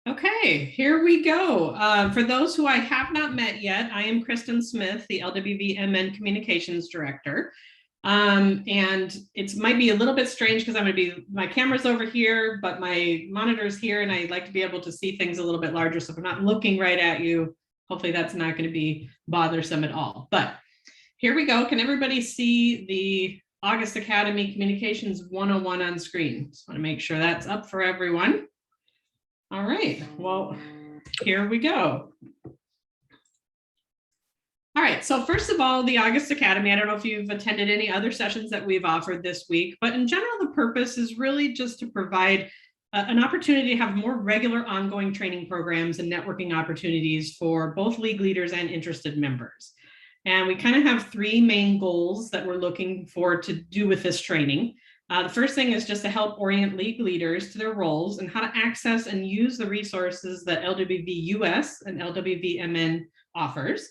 Okay, here we go. For those who I have not met yet, I am Kristin Smith, the LWVMN Communications Director. And it might be a little bit strange because I'm going to be, my camera's over here, but my monitor's here, and I like to be able to see things a little bit larger. So if I'm not looking right at you, hopefully that's not going to be bothersome at all. But here we go. Can everybody see the August Academy Communications 101 on screen? Just want to make sure that's up for everyone. All right, well, here we go. All right, so first of all, the August Academy, I don't know if you've attended any other sessions that we've offered this week, but in general, the purpose is really just to provide an opportunity to have more regular ongoing training programs and networking opportunities for both league leaders and interested members. And we kind of have three main goals that we're looking for to do with this training. The first thing is just to help orient league leaders to their roles and how to access and use the resources that LWV US and LWVMN offers.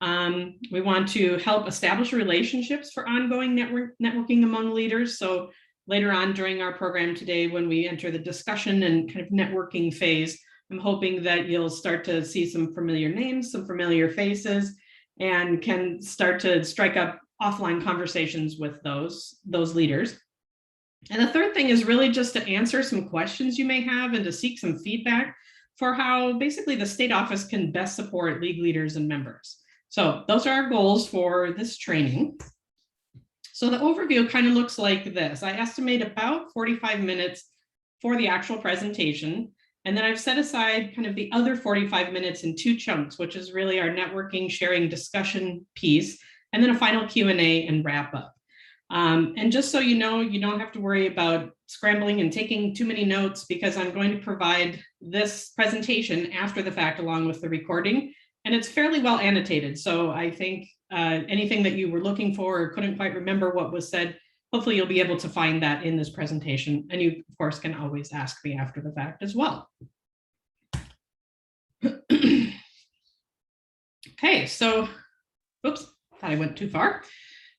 We want to help establish relationships for ongoing networking among leaders. So later on during our program today, when we enter the discussion and kind of networking phase, I'm hoping that you'll start to see some familiar names, some familiar faces, and can start to strike up offline conversations with those leaders. And the third thing is really just to answer some questions you may have and to seek some feedback for how basically the state office can best support league leaders and members. So those are our goals for this training. So the overview kind of looks like this. I estimate about 45 minutes for the actual presentation. And then I've set aside kind of the other 45 minutes in two chunks, which is really our networking, sharing, discussion piece, and then a final Q&A and wrap up. And just so you know, you don't have to worry about scrambling and taking too many notes because I'm going to provide this presentation after the fact along with the recording, and it's fairly well annotated. So I think anything that you were looking for or couldn't quite remember what was said, hopefully you'll be able to find that in this presentation. And you, of course, can always ask me after the fact as well. Okay, so, oops, thought I went too far.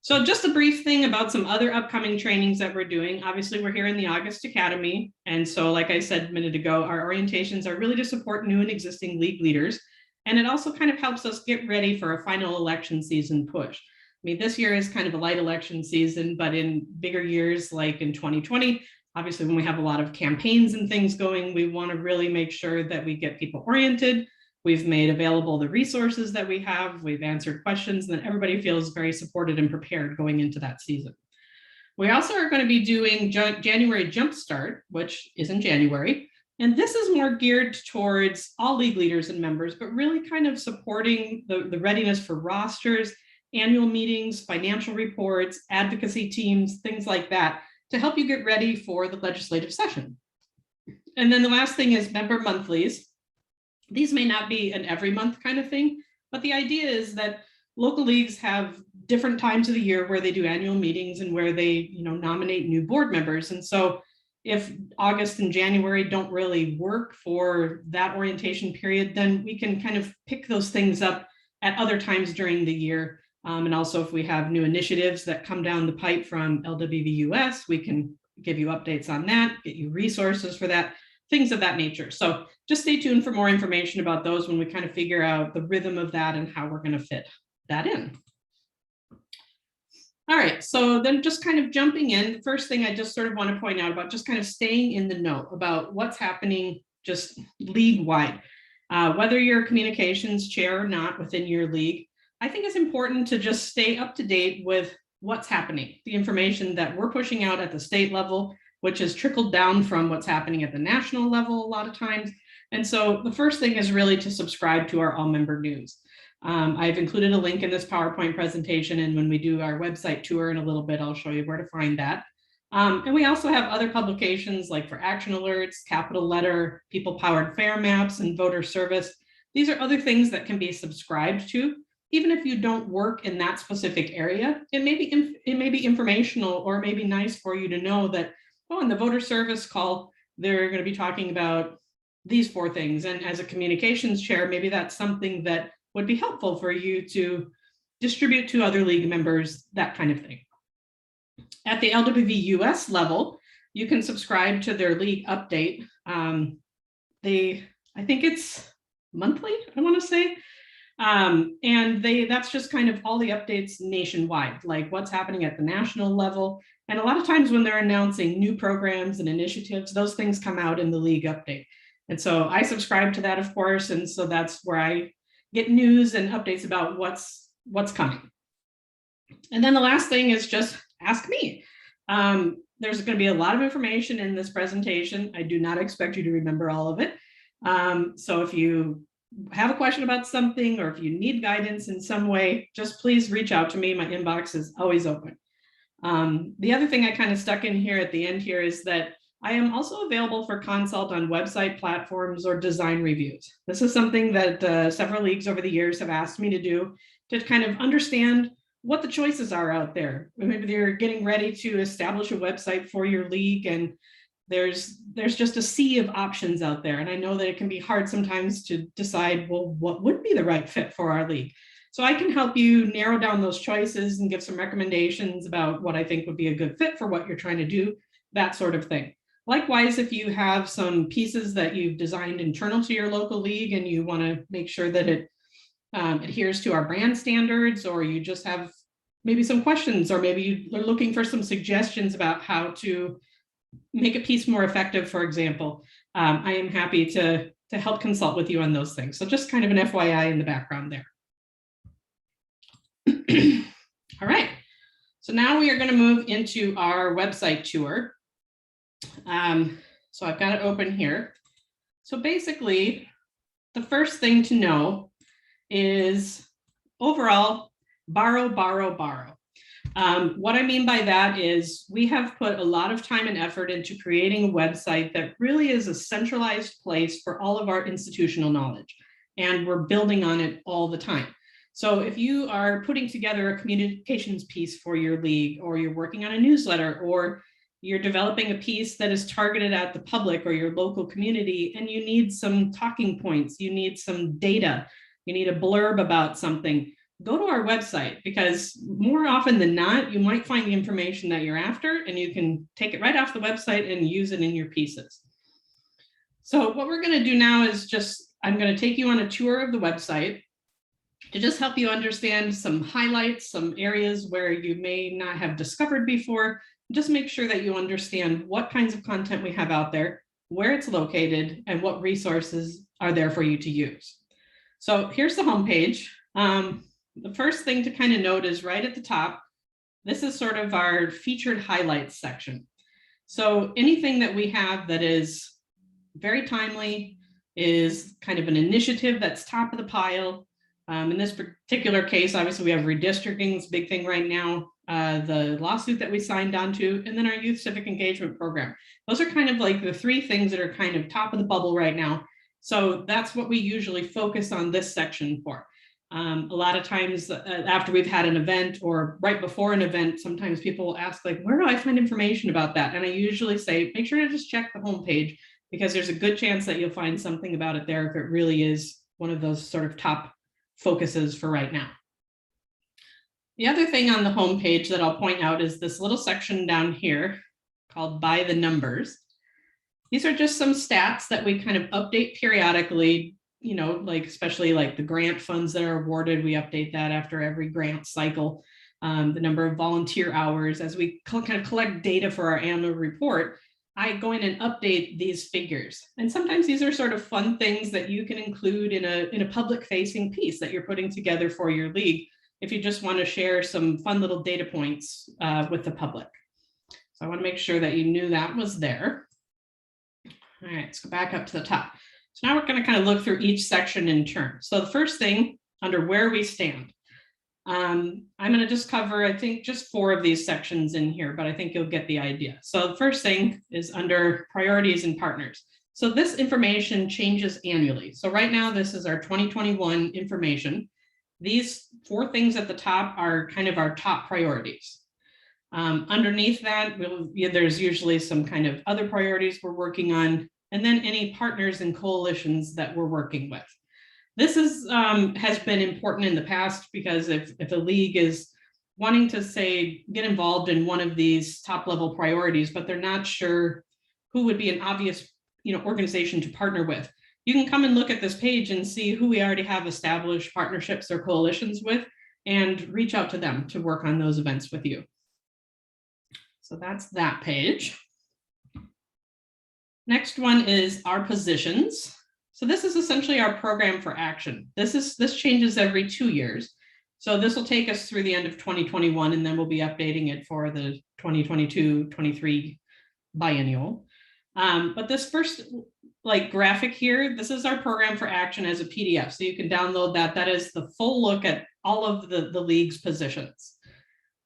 So just a brief thing about some other upcoming trainings that we're doing. Obviously, we're here in the August Academy. And so like I said a minute ago, our orientations are really to support new and existing league leaders. And it also kind of helps us get ready for a final election season push. I mean, this year is kind of a light election season, but in bigger years like in 2020, obviously when we have a lot of campaigns and things going, we want to really make sure that we get people oriented. We've made available the resources that we have. We've answered questions, and then everybody feels very supported and prepared going into that season. We also are going to be doing January Jumpstart, which is in January. And this is more geared towards all league leaders and members, but really kind of supporting the readiness for rosters, annual meetings, financial reports, advocacy teams, things like that, to help you get ready for the legislative session. And then the last thing is member monthlies. These may not be an every month kind of thing, but the idea is that local leagues have different times of the year where they do annual meetings and where they, nominate new board members. And so if August and January don't really work for that orientation period, then we can kind of pick those things up at other times during the year. And also if we have new initiatives that come down the pipe from LWVUS, we can give you updates on that, get you resources for that, things of that nature. So just stay tuned for more information about those when we kind of figure out the rhythm of that and how we're going to fit that in. All right, so then just kind of jumping in, the first thing I just sort of want to point out about just kind of staying in the know about what's happening just league-wide. Whether you're a communications chair or not within your league, I think it's important to just stay up to date with what's happening, the information that we're pushing out at the state level, which has trickled down from what's happening at the national level a lot of times. And so the first thing is really to subscribe to our all member news. I've included a link in this PowerPoint presentation, and when we do our website tour in a little bit, I'll show you where to find that. And we also have other publications like for action alerts, Capital Letter, People Powered Fair Maps, and Voter Service. These are other things that can be subscribed to. Even if you don't work in that specific area, it may be informational, or it may be nice for you to know that, oh, in the Voter Service call, they're going to be talking about these 4 things. And as a communications chair, maybe that's something that would be helpful for you to distribute to other league members, that kind of thing. At the LWVUS level, you can subscribe to their league update. I think it's monthly, I want to say. And that's just kind of all the updates nationwide, like what's happening at the national level. And a lot of times when they're announcing new programs and initiatives, those things come out in the league update. And so I subscribe to that, of course. And so that's where I get news and updates about what's coming. And then the last thing is just ask me. There's going to be a lot of information in this presentation. I do not expect you to remember all of it. So if you have a question about something, or if you need guidance in some way, just please reach out to me. My inbox is always open. The other thing I kind of stuck in here at the end here is that I am also available for consult on website platforms or design reviews. This is something that several leagues over the years have asked me to do, to kind of understand what the choices are out there. Maybe they're getting ready to establish a website for your league, and there's just a sea of options out there. And I know that it can be hard sometimes to decide, well, what would be the right fit for our league? So I can help you narrow down those choices and give some recommendations about what I think would be a good fit for what you're trying to do, that sort of thing. Likewise, if you have some pieces that you've designed internal to your local league and you want to make sure that it adheres to our brand standards, or you just have maybe some questions, or maybe you're looking for some suggestions about how to make a piece more effective, for example, I am happy to help consult with you on those things. So just kind of an FYI in the background there. All right, so now we are going to move into our website tour. So I've got it open here. So basically, the first thing to know is overall, borrow, borrow, borrow. What I mean by that is we have put a lot of time and effort into creating a website that really is a centralized place for all of our institutional knowledge, and we're building on it all the time. So if you are putting together a communications piece for your league, or you're working on a newsletter, or you're developing a piece that is targeted at the public or your local community, and you need some talking points, you need some data, you need a blurb about something, go to our website, because more often than not, you might find the information that you're after, and you can take it right off the website and use it in your pieces. So what we're going to do now is I'm going to take you on a tour of the website to just help you understand some highlights, some areas where you may not have discovered before. Just make sure that you understand what kinds of content we have out there, where it's located, and what resources are there for you to use. So here's the homepage. The first thing to kind of note is right at the top, this is sort of our featured highlights section. So anything that we have that is very timely, is kind of an initiative that's top of the pile. In this particular case, obviously we have redistricting, it's a big thing right now, the lawsuit that we signed on to, and then our youth civic engagement program. Those are kind of like the three things that are kind of top of the bubble right now. So that's what we usually focus on this section for. A lot of times after we've had an event, or right before an event, sometimes people will ask, like, where do I find information about that? And I usually say, make sure to just check the homepage, because there's a good chance that you'll find something about it there if it really is one of those sort of top focuses for right now. The other thing on the homepage that I'll point out is this little section down here called By the Numbers. These are just some stats that we kind of update periodically, you know, like especially like the grant funds that are awarded, we update that after every grant cycle. The number of volunteer hours, as we kind of collect data for our annual report, I go in and update these figures. And sometimes these are sort of fun things that you can include in a public facing piece that you're putting together for your league, if you just want to share some fun little data points with the public. So I want to make sure that you knew that was there. All right, let's go back up to the top. So now we're going to kind of look through each section in turn. So the first thing, under where we stand. I'm going to just cover, I think, just 4 of these sections in here, but I think you'll get the idea. So the first thing is under priorities and partners. So this information changes annually. So right now, this is our 2021 information. These 4 things at the top are kind of our top priorities. Underneath that, there's usually some kind of other priorities we're working on, and then any partners and coalitions that we're working with. This has been important in the past, because if a league is wanting to, say, get involved in one of these top level priorities, but they're not sure who would be an obvious, organization to partner with, you can come and look at this page and see who we already have established partnerships or coalitions with and reach out to them to work on those events with you. So that's that page. Next one is our positions. So this is essentially our program for action. This changes every 2 years. So this will take us through the end of 2021, and then we'll be updating it for the 2022-23 biennial. But this first graphic here, this is our program for action as a PDF. So you can download that. That is the full look at all of the league's positions.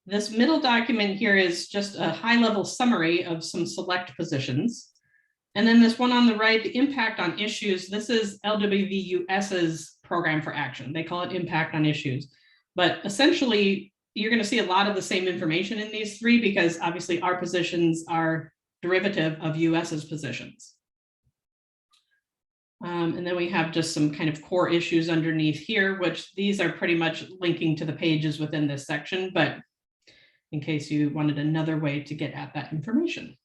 This middle document here is just a high-level summary of some select positions. And then this one on the right, the impact on issues, this is LWVUS's program for action. They call it impact on issues. But essentially, you're going to see a lot of the same information in these three because obviously our positions are derivative of US's positions. And then we have just some kind of core issues underneath here, which these are pretty much linking to the pages within this section, but in case you wanted another way to get at that information.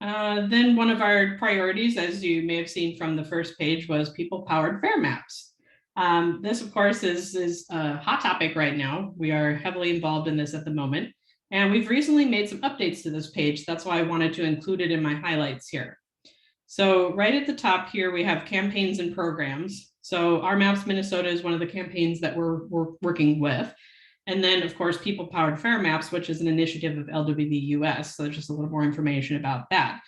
Then one of our priorities, as you may have seen from the first page, was people-powered fare maps. This, of course, is a hot topic right now. We are heavily involved in this at the moment, and we've recently made some updates to this page. That's why I wanted to include it in my highlights here. So right at the top here, we have campaigns and programs. So Our Maps Minnesota is one of the campaigns that we're working with. And then, of course, People-Powered Fare Maps, which is an initiative of LWVUS. So there's just a little more information about that.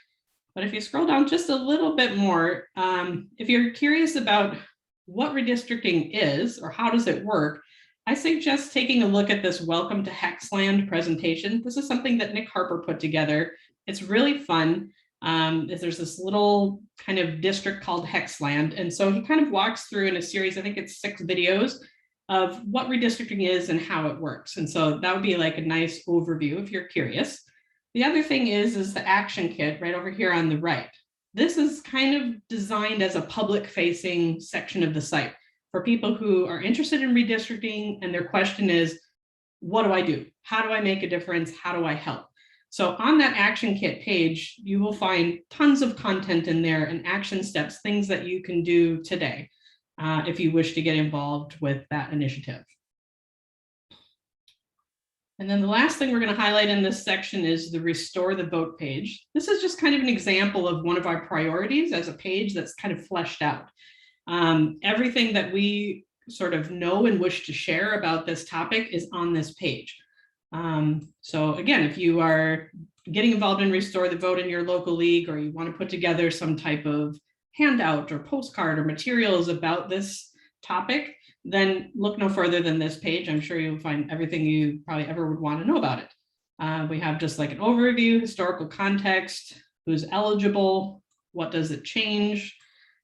But if you scroll down just a little bit more, if you're curious about what redistricting is or how does it work, I suggest taking a look at this Welcome to Hexland presentation. This is something that Nick Harper put together. It's really fun. There's this little kind of district called Hexland. And so he kind of walks through in a series, I think it's 6 videos, of what redistricting is and how it works. And so that would be like a nice overview if you're curious. The other thing is the action kit right over here on the right. This is kind of designed as a public facing section of the site for people who are interested in redistricting and their question is, what do I do? How do I make a difference? How do I help? So on that action kit page, you will find tons of content in there and action steps, things that you can do today. If you wish to get involved with that initiative. And then the last thing we're going to highlight in this section is the Restore the Vote page. This is just kind of an example of one of our priorities as a page that's kind of fleshed out. Everything that we sort of know and wish to share about this topic is on this page. So again, if you are getting involved in Restore the Vote in your local league, or you want to put together some type of handout or postcard or materials about this topic, then look no further than this page. I'm sure you'll find everything you probably ever would want to know about it. We have just like an overview, historical context, who's eligible, what does it change,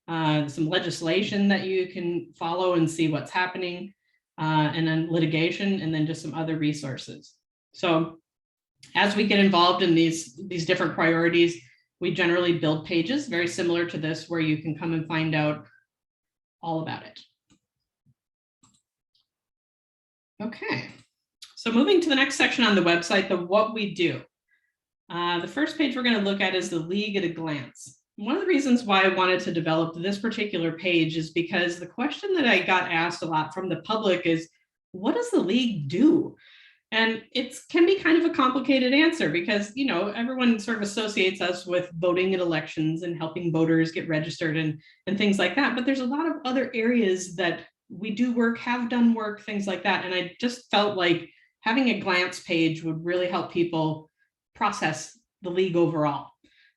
some legislation that you can follow and see what's happening, and then litigation, and then just some other resources. So as we get involved in these different priorities, we generally build pages very similar to this where you can come and find out all about it. Okay, so moving to the next section on the website, the what we do. The first page we're going to look at is the League at a glance. One of the reasons why I wanted to develop this particular page is because the question that I got asked a lot from the public is, what does the League do? And it can be kind of a complicated answer because, you know, everyone sort of associates us with voting in elections and helping voters get registered and things like that. But there's a lot of other areas that we do work, have done work, things like that. And I just felt like having a glance page would really help people process the League overall.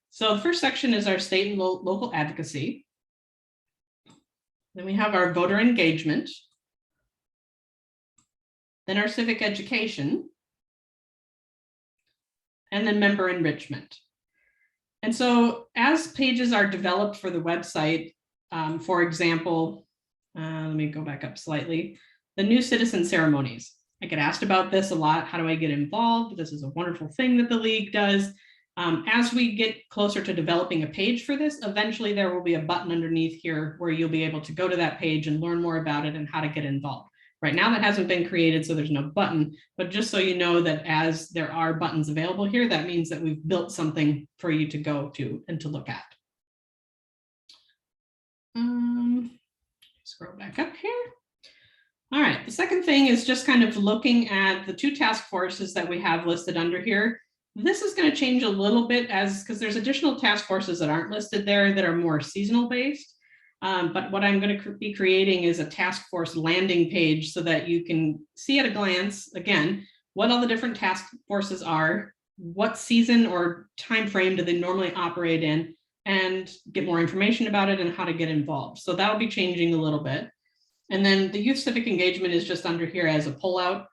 So the first section is our state and local advocacy. Then we have our voter engagement. Then our civic education, and then member enrichment. And so as pages are developed for the website, for example, let me go back up slightly, the new citizen ceremonies. I get asked about this a lot. How do I get involved? This is a wonderful thing that the League does. As we get closer to developing a page for this, eventually there will be a button underneath here where you'll be able to go to that page and learn more about it and how to get involved. Right now that hasn't been created, so there's no button, but just so you know that as there are buttons available here, that means that we've built something for you to go to and to look at. Scroll back up here. All right, the second thing is just kind of looking at the 2 task forces that we have listed under here. This is going to change a little bit because there's additional task forces that aren't listed there that are more seasonal based. But what I'm going to be creating is a task force landing page so that you can see at a glance, again, what all the different task forces are, what season or time frame do they normally operate in, and get more information about it and how to get involved. So that'll be changing a little bit. And then the youth civic engagement is just under here as a pullout.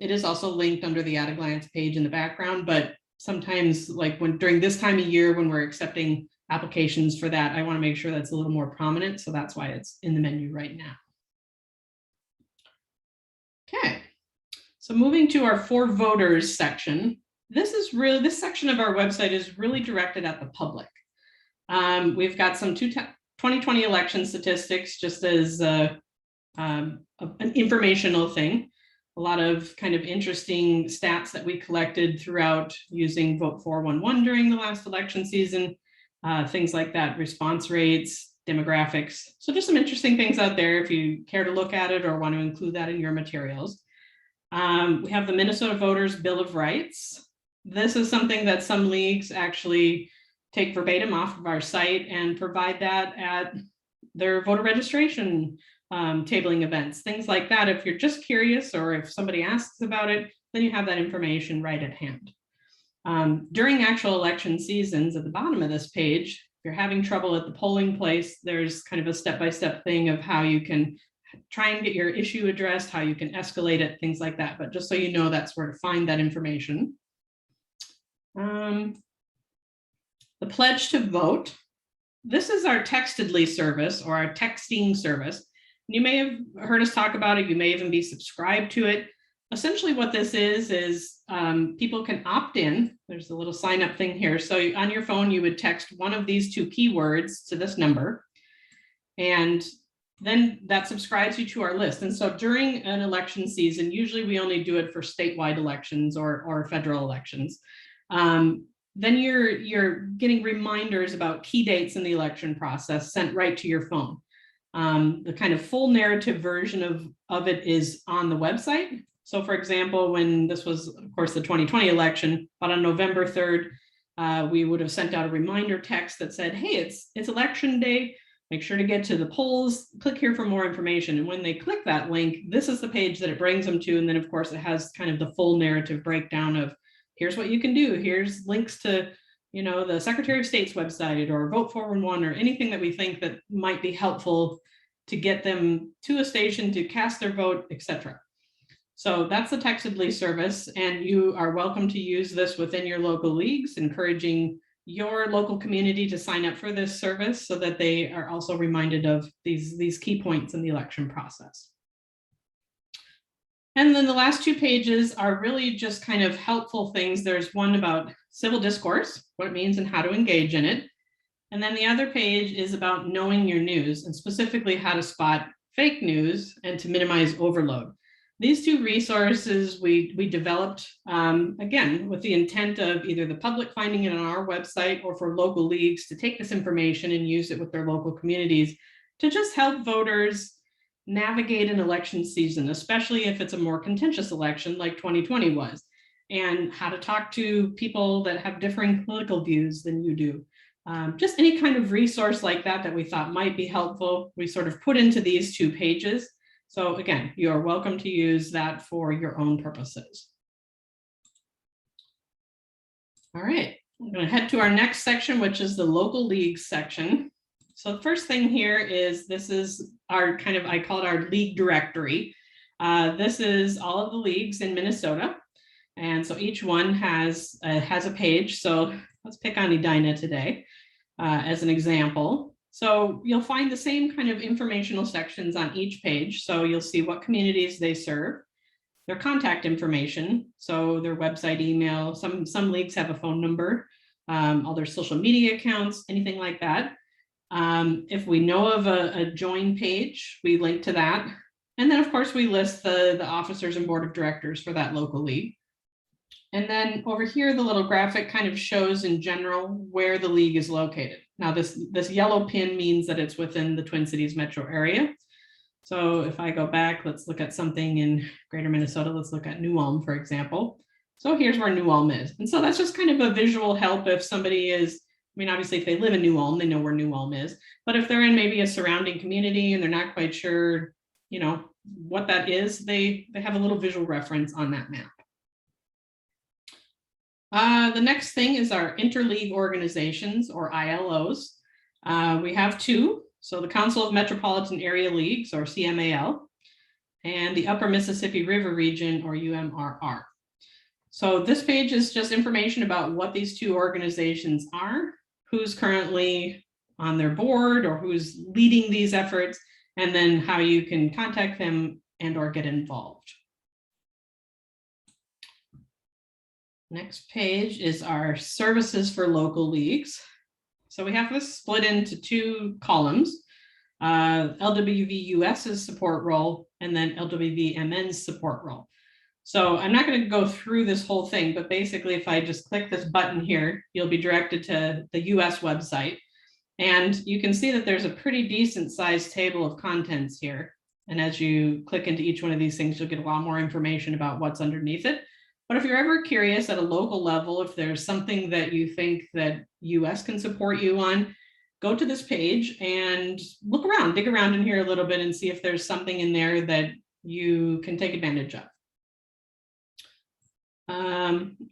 It is also linked under the at a glance page in the background, but sometimes like during this time of year when we're accepting applications for that, I want to make sure that's a little more prominent. So that's why it's in the menu right now. Okay, so moving to our for voters section. This section of our website is really directed at the public. We've got some 2020 election statistics just as an informational thing. A lot of kind of interesting stats that we collected throughout using Vote 411 during the last election season, things like that, response rates, demographics. So just some interesting things out there if you care to look at it or want to include that in your materials. We have the Minnesota Voters Bill of Rights. This is something that some leagues actually take verbatim off of our site and provide that at their voter registration tabling events, things like that. If you're just curious or if somebody asks about it, then you have that information right at hand. During actual election seasons, at the bottom of this page, if you're having trouble at the polling place, there's kind of a step-by-step thing of how you can try and get your issue addressed, how you can escalate it, things like that. But just so you know, that's where to find that information. The pledge to vote. This is our textedly service or our texting service. You may have heard us talk about it. You may even be subscribed to it. Essentially what this is people can opt in. There's a little sign up thing here. So on your phone, you would text one of these 2 keywords to this number, and then that subscribes you to our list. And so during an election season, usually we only do it for statewide elections or federal elections. Then you're getting reminders about key dates in the election process sent right to your phone. The kind of full narrative version of it is on the website. So for example, when this was, of course, the 2020 election, but on November 3rd, we would have sent out a reminder text that said, hey, it's election day. Make sure to get to the polls, click here for more information. And when they click that link, this is the page that it brings them to. And then of course it has kind of the full narrative breakdown of here's what you can do. Here's links to, the Secretary of State's website or Vote 411 or anything that we think that might be helpful to get them to a station to cast their vote, etc. So that's the textedly service, and you are welcome to use this within your local leagues, encouraging your local community to sign up for this service so that they are also reminded of these key points in the election process. And then the last 2 pages are really just kind of helpful things. There's one about civil discourse, what it means and how to engage in it. And then the other page is about knowing your news and specifically how to spot fake news and to minimize overload. These 2 resources we developed, again, with the intent of either the public finding it on our website or for local leagues to take this information and use it with their local communities to just help voters navigate an election season, especially if it's a more contentious election like 2020 was, and how to talk to people that have differing political views than you do. Just any kind of resource like that we thought might be helpful, we sort of put into these 2 pages. So again, you are welcome to use that for your own purposes. All right, I'm going to head to our next section, which is the local leagues section. So the first thing here is this is our kind of, I call it our league directory. This is all of the leagues in Minnesota. And so each one has a page. So let's pick on Edina today as an example. So you'll find the same kind of informational sections on each page. So you'll see what communities they serve, their contact information, so their website, email, some leagues have a phone number, all their social media accounts, anything like that. If we know of a join page, we link to that. And then of course we list the officers and board of directors for that local league. And then over here, the little graphic kind of shows in general where the league is located. Now this yellow pin means that it's within the Twin Cities metro area. So if I go back, let's look at something in greater Minnesota. Let's look at New Ulm, for example. So here's where New Ulm is. And so that's just kind of a visual help if somebody is, I mean, obviously if they live in New Ulm, they know where New Ulm is. But if they're in maybe a surrounding community and they're not quite sure, you know, what that is, they have a little visual reference on that map. The next thing is our interleague organizations, or ILOs. We have two. So the Council of Metropolitan Area Leagues, or CMAL, and the Upper Mississippi River Region, or UMRR. So this page is just information about what these two organizations are, who's currently on their board or who's leading these efforts, and then how you can contact them and or get involved. Next page is our services for local leagues. So we have this split into two columns, LWVUS's support role and then LWVMN's support role. So I'm not going to go through this whole thing, but basically if I just click this button here, you'll be directed to the US website. And you can see that there's a pretty decent sized table of contents here. And as you click into each one of these things, you'll get a lot more information about what's underneath it. But if you're ever curious at a local level, if there's something that you think that US can support you on, go to this page and look around, dig around in here a little bit and see if there's something in there that you can take advantage of.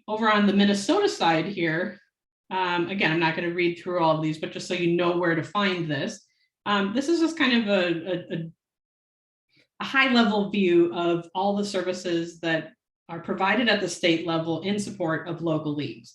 Over on the Minnesota side here, again, I'm not going to read through all of these, but just so you know where to find this. This is just kind of a high level view of all the services that are provided at the state level in support of local leagues.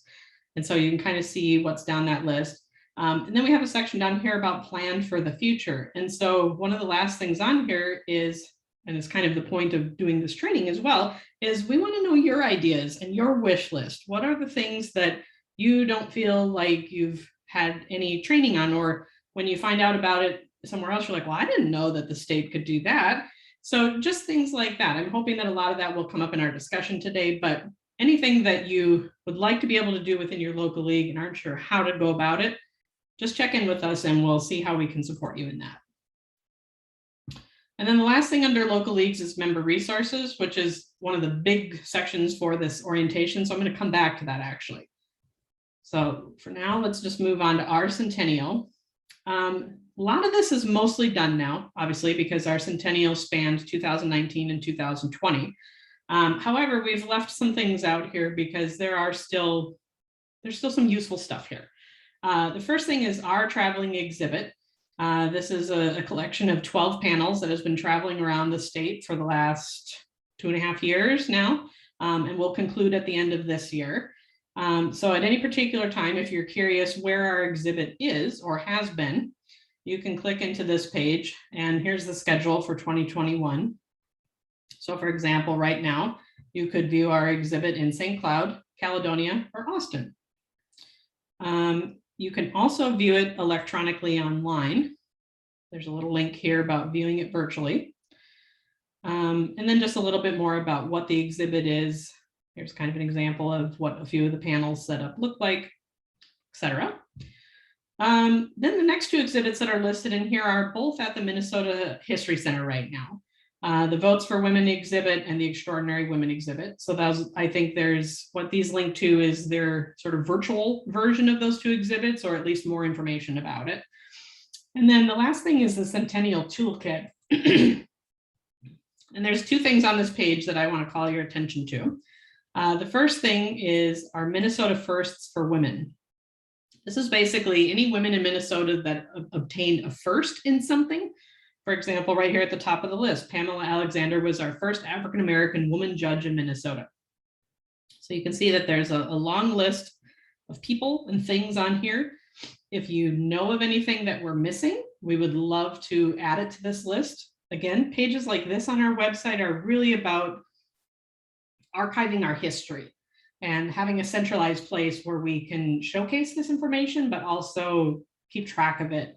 And so you can kind of see what's down that list. And then we have a section down here about plan for the future. And so one of the last things on here is, and it's kind of the point of doing this training as well, is we want to know your ideas and your wish list. What are the things that you don't feel like you've had any training on, or when you find out about it somewhere else, you're like, well, I didn't know that the state could do that. So just things like that. I'm hoping that a lot of that will come up in our discussion today, but anything that you would like to be able to do within your local league and aren't sure how to go about it, just check in with us and we'll see how we can support you in that. And then the last thing under local leagues is member resources, which is one of the big sections for this orientation. So I'm going to come back to that actually. So for now, let's just move on to our centennial. A lot of this is mostly done now, obviously, because our centennial spanned 2019 and 2020. However, we've left some things out here because there's still some useful stuff here. The first thing is our traveling exhibit. This is a collection of 12 panels that has been traveling around the state for the last 2.5 years now, and will conclude at the end of this year. So at any particular time, if you're curious where our exhibit is or has been, you can click into this page and here's the schedule for 2021. So for example, right now, you could view our exhibit in St. Cloud, Caledonia, or Austin. You can also view it electronically online. There's a little link here about viewing it virtually. And then just a little bit more about what the exhibit is. Here's kind of an example of what a few of the panels set up look like, etc. Then the next two exhibits that are listed in here are both at the Minnesota History Center right now. The Votes for Women exhibit and the Extraordinary Women exhibit. So I think there's what these link to is their sort of virtual version of those two exhibits, or at least more information about it. And then the last thing is the Centennial Toolkit. And there's two things on this page that I want to call your attention to. The first thing is our Minnesota Firsts for Women. This is basically any women in Minnesota that obtained a first in something. For example, right here at the top of the list, Pamela Alexander was our first African-American woman judge in Minnesota. So you can see that there's a long list of people and things on here. If you know of anything that we're missing, we would love to add it to this list. Again, pages like this on our website are really about archiving our history and having a centralized place where we can showcase this information, but also keep track of it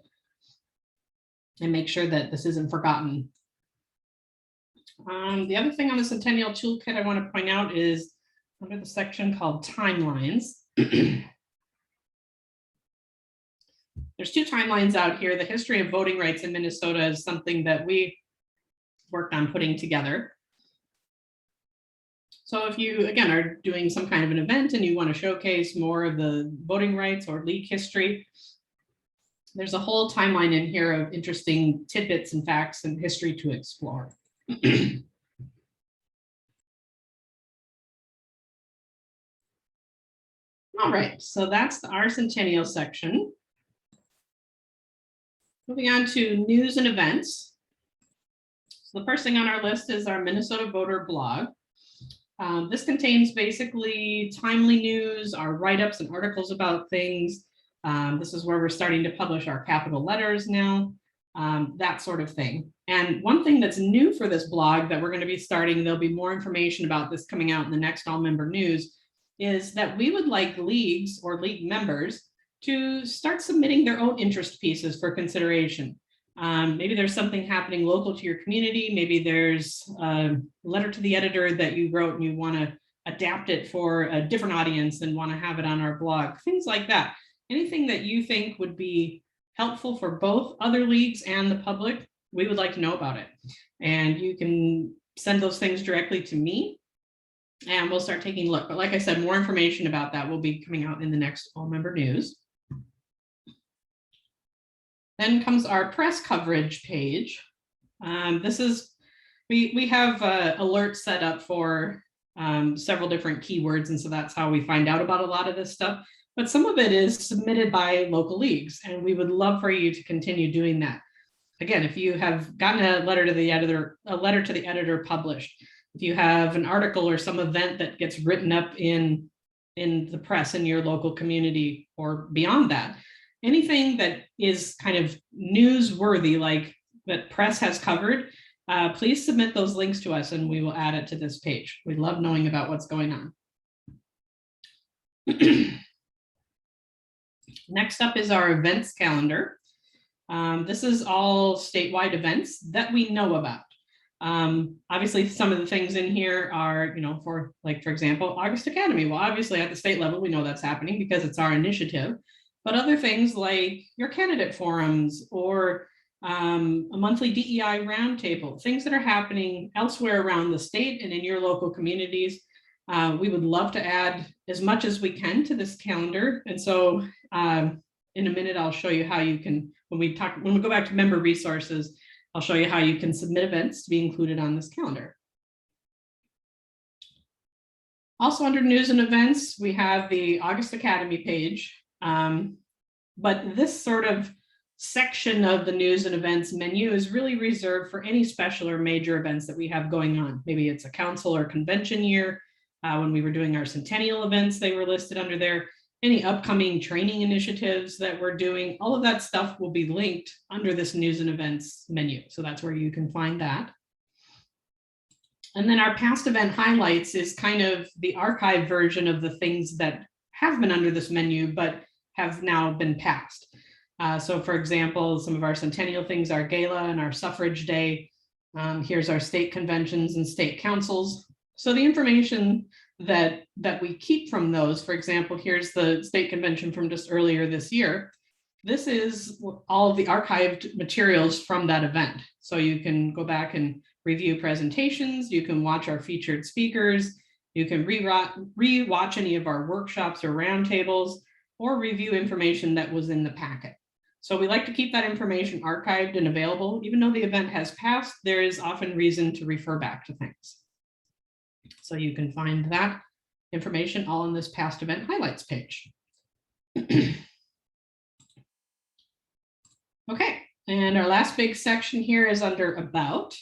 and make sure that this isn't forgotten. The other thing on the Centennial Toolkit I want to point out is under the section called timelines. There's two timelines out here. The history of voting rights in Minnesota is something that we worked on putting together. So if you, again, are doing some kind of an event and you want to showcase more of the voting rights or league history, there's a whole timeline in here of interesting tidbits and facts and history to explore. All right, so that's our centennial section. Moving on to news and events. So the first thing on our list is our Minnesota Voter blog. This contains basically timely news, our write-ups and articles about things. This is where we're starting to publish our capital letters now, that sort of thing. And one thing that's new for this blog that we're going to be starting, there'll be more information about this coming out in the next all member news, is that we would like leagues or league members to start submitting their own interest pieces for consideration. Maybe there's something happening local to your community. Maybe there's a letter to the editor that you wrote and you want to adapt it for a different audience and want to have it on our blog, things like that. Anything that you think would be helpful for both other leagues and the public, we would like to know about it. And you can send those things directly to me and we'll start taking a look. But like I said, more information about that will be coming out in the next all member news. Then comes our press coverage page. This is, we have alerts set up for several different keywords. And so that's how we find out about a lot of this stuff. But some of it is submitted by local leagues. And we would love for you to continue doing that. Again, if you have gotten a letter to the editor published, if you have an article or some event that gets written up in the press in your local community or beyond that, anything that is kind of newsworthy, like that press has covered, please submit those links to us and we will add it to this page. We love knowing about what's going on. Next up is our events calendar. This is all statewide events that we know about. Obviously, some of the things in here are, for example, August Academy. Well, obviously at the state level, we know that's happening because it's our initiative. But other things like your candidate forums or a monthly DEI roundtable, things that are happening elsewhere around the state and in your local communities, we would love to add as much as we can to this calendar. And so in a minute, I'll show you how you can, when we go back to member resources, I'll show you how you can submit events to be included on this calendar. Also under news and events, we have the August Academy page. But this sort of section of the news and events menu is really reserved for any special or major events that we have going on. Maybe it's a council or convention year. When we were doing our centennial events, they were listed under there. Any upcoming training initiatives that we're doing, all of that stuff will be linked under this news and events menu. So that's where you can find that. And then our past event highlights is kind of the archived version of the things that have been under this menu, but have now been passed. So for example, some of our centennial things, our gala and our suffrage day. Here's our state conventions and state councils. So the information that we keep from those, for example, here's the state convention from just earlier this year. This is all of the archived materials from that event. So you can go back and review presentations, you can watch our featured speakers, you can re-watch any of our workshops or roundtables, or review information that was in the packet. So we like to keep that information archived and available. Even though the event has passed, there is often reason to refer back to things. So you can find that information all in this past event highlights page. Okay, and our last big section here is under about.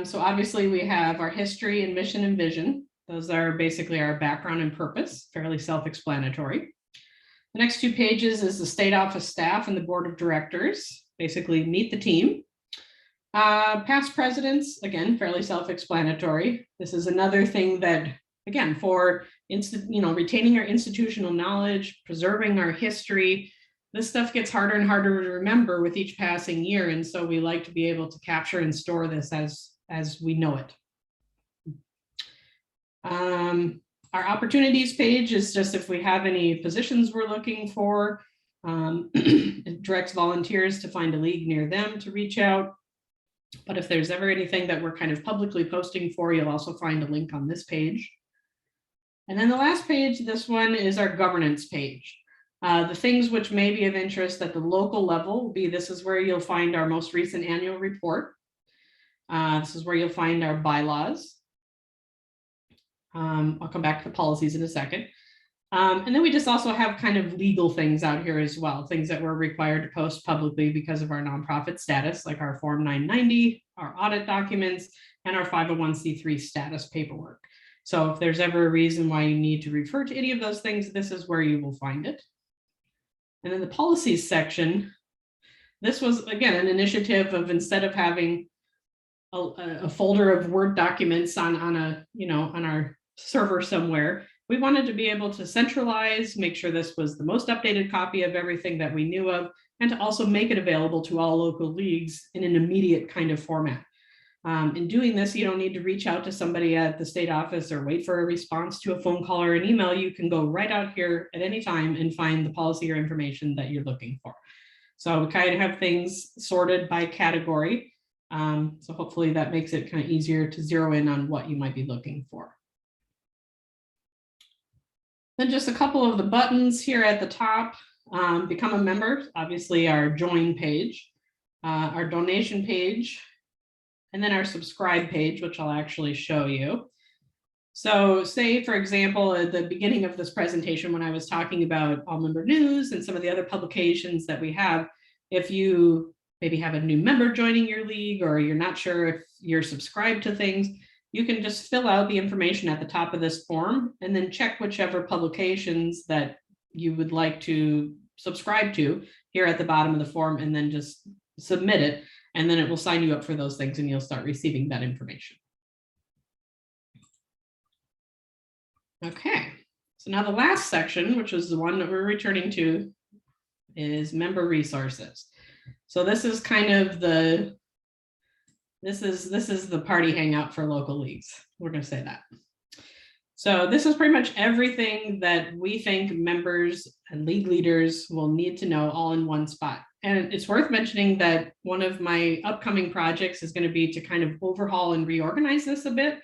So obviously we have our history and mission and vision. Those are basically our background and purpose, fairly self-explanatory. The next two pages is the state office staff and the board of directors, basically meet the team. Past presidents, again, fairly self-explanatory. This is another thing that, again, for retaining our institutional knowledge, preserving our history, this stuff gets harder and harder to remember with each passing year. And so we like to be able to capture and store this as we know it. Our opportunities page is just if we have any positions we're looking for. It directs volunteers to find a league near them to reach out. But if there's ever anything that we're kind of publicly posting for, you'll also find a link on this page. And then the last page, this one is our governance page. The things which may be of interest at the local level will be, this is where you'll find our most recent annual report. This is where you'll find our bylaws. I'll come back to the policies in a second. And then we just also have kind of legal things out here as well, things that we're required to post publicly because of our nonprofit status, like our Form 990, our audit documents, and our 501c3 status paperwork. So if there's ever a reason why you need to refer to any of those things, this is where you will find it. And then the policies section, this was, again, an initiative of, instead of having a folder of Word documents on our server somewhere, we wanted to be able to centralize, make sure this was the most updated copy of everything that we knew of, and to also make it available to all local leagues in an immediate kind of format. In doing this, you don't need to reach out to somebody at the state office or wait for a response to a phone call or an email. You can go right out here at any time and find the policy or information that you're looking for. So we kind of have things sorted by category. So hopefully that makes it kind of easier to zero in on what you might be looking for. Then just a couple of the buttons here at the top. Become a member, obviously our join page, our donation page, and then our subscribe page, which I'll actually show you. So say, for example, at the beginning of this presentation, when I was talking about All Member News and some of the other publications that we have, if you maybe have a new member joining your league, or you're not sure if you're subscribed to things, you can just fill out the information at the top of this form and then check whichever publications that you would like to subscribe to here at the bottom of the form, and then just submit it. And then it will sign you up for those things and you'll start receiving that information. Okay, so now the last section, which is the one that we're returning to, is member resources. So this is kind of the, this is the party hangout for local leagues. We're going to say that. So this is pretty much everything that we think members and league leaders will need to know all in one spot. And it's worth mentioning that one of my upcoming projects is going to be to kind of overhaul and reorganize this a bit.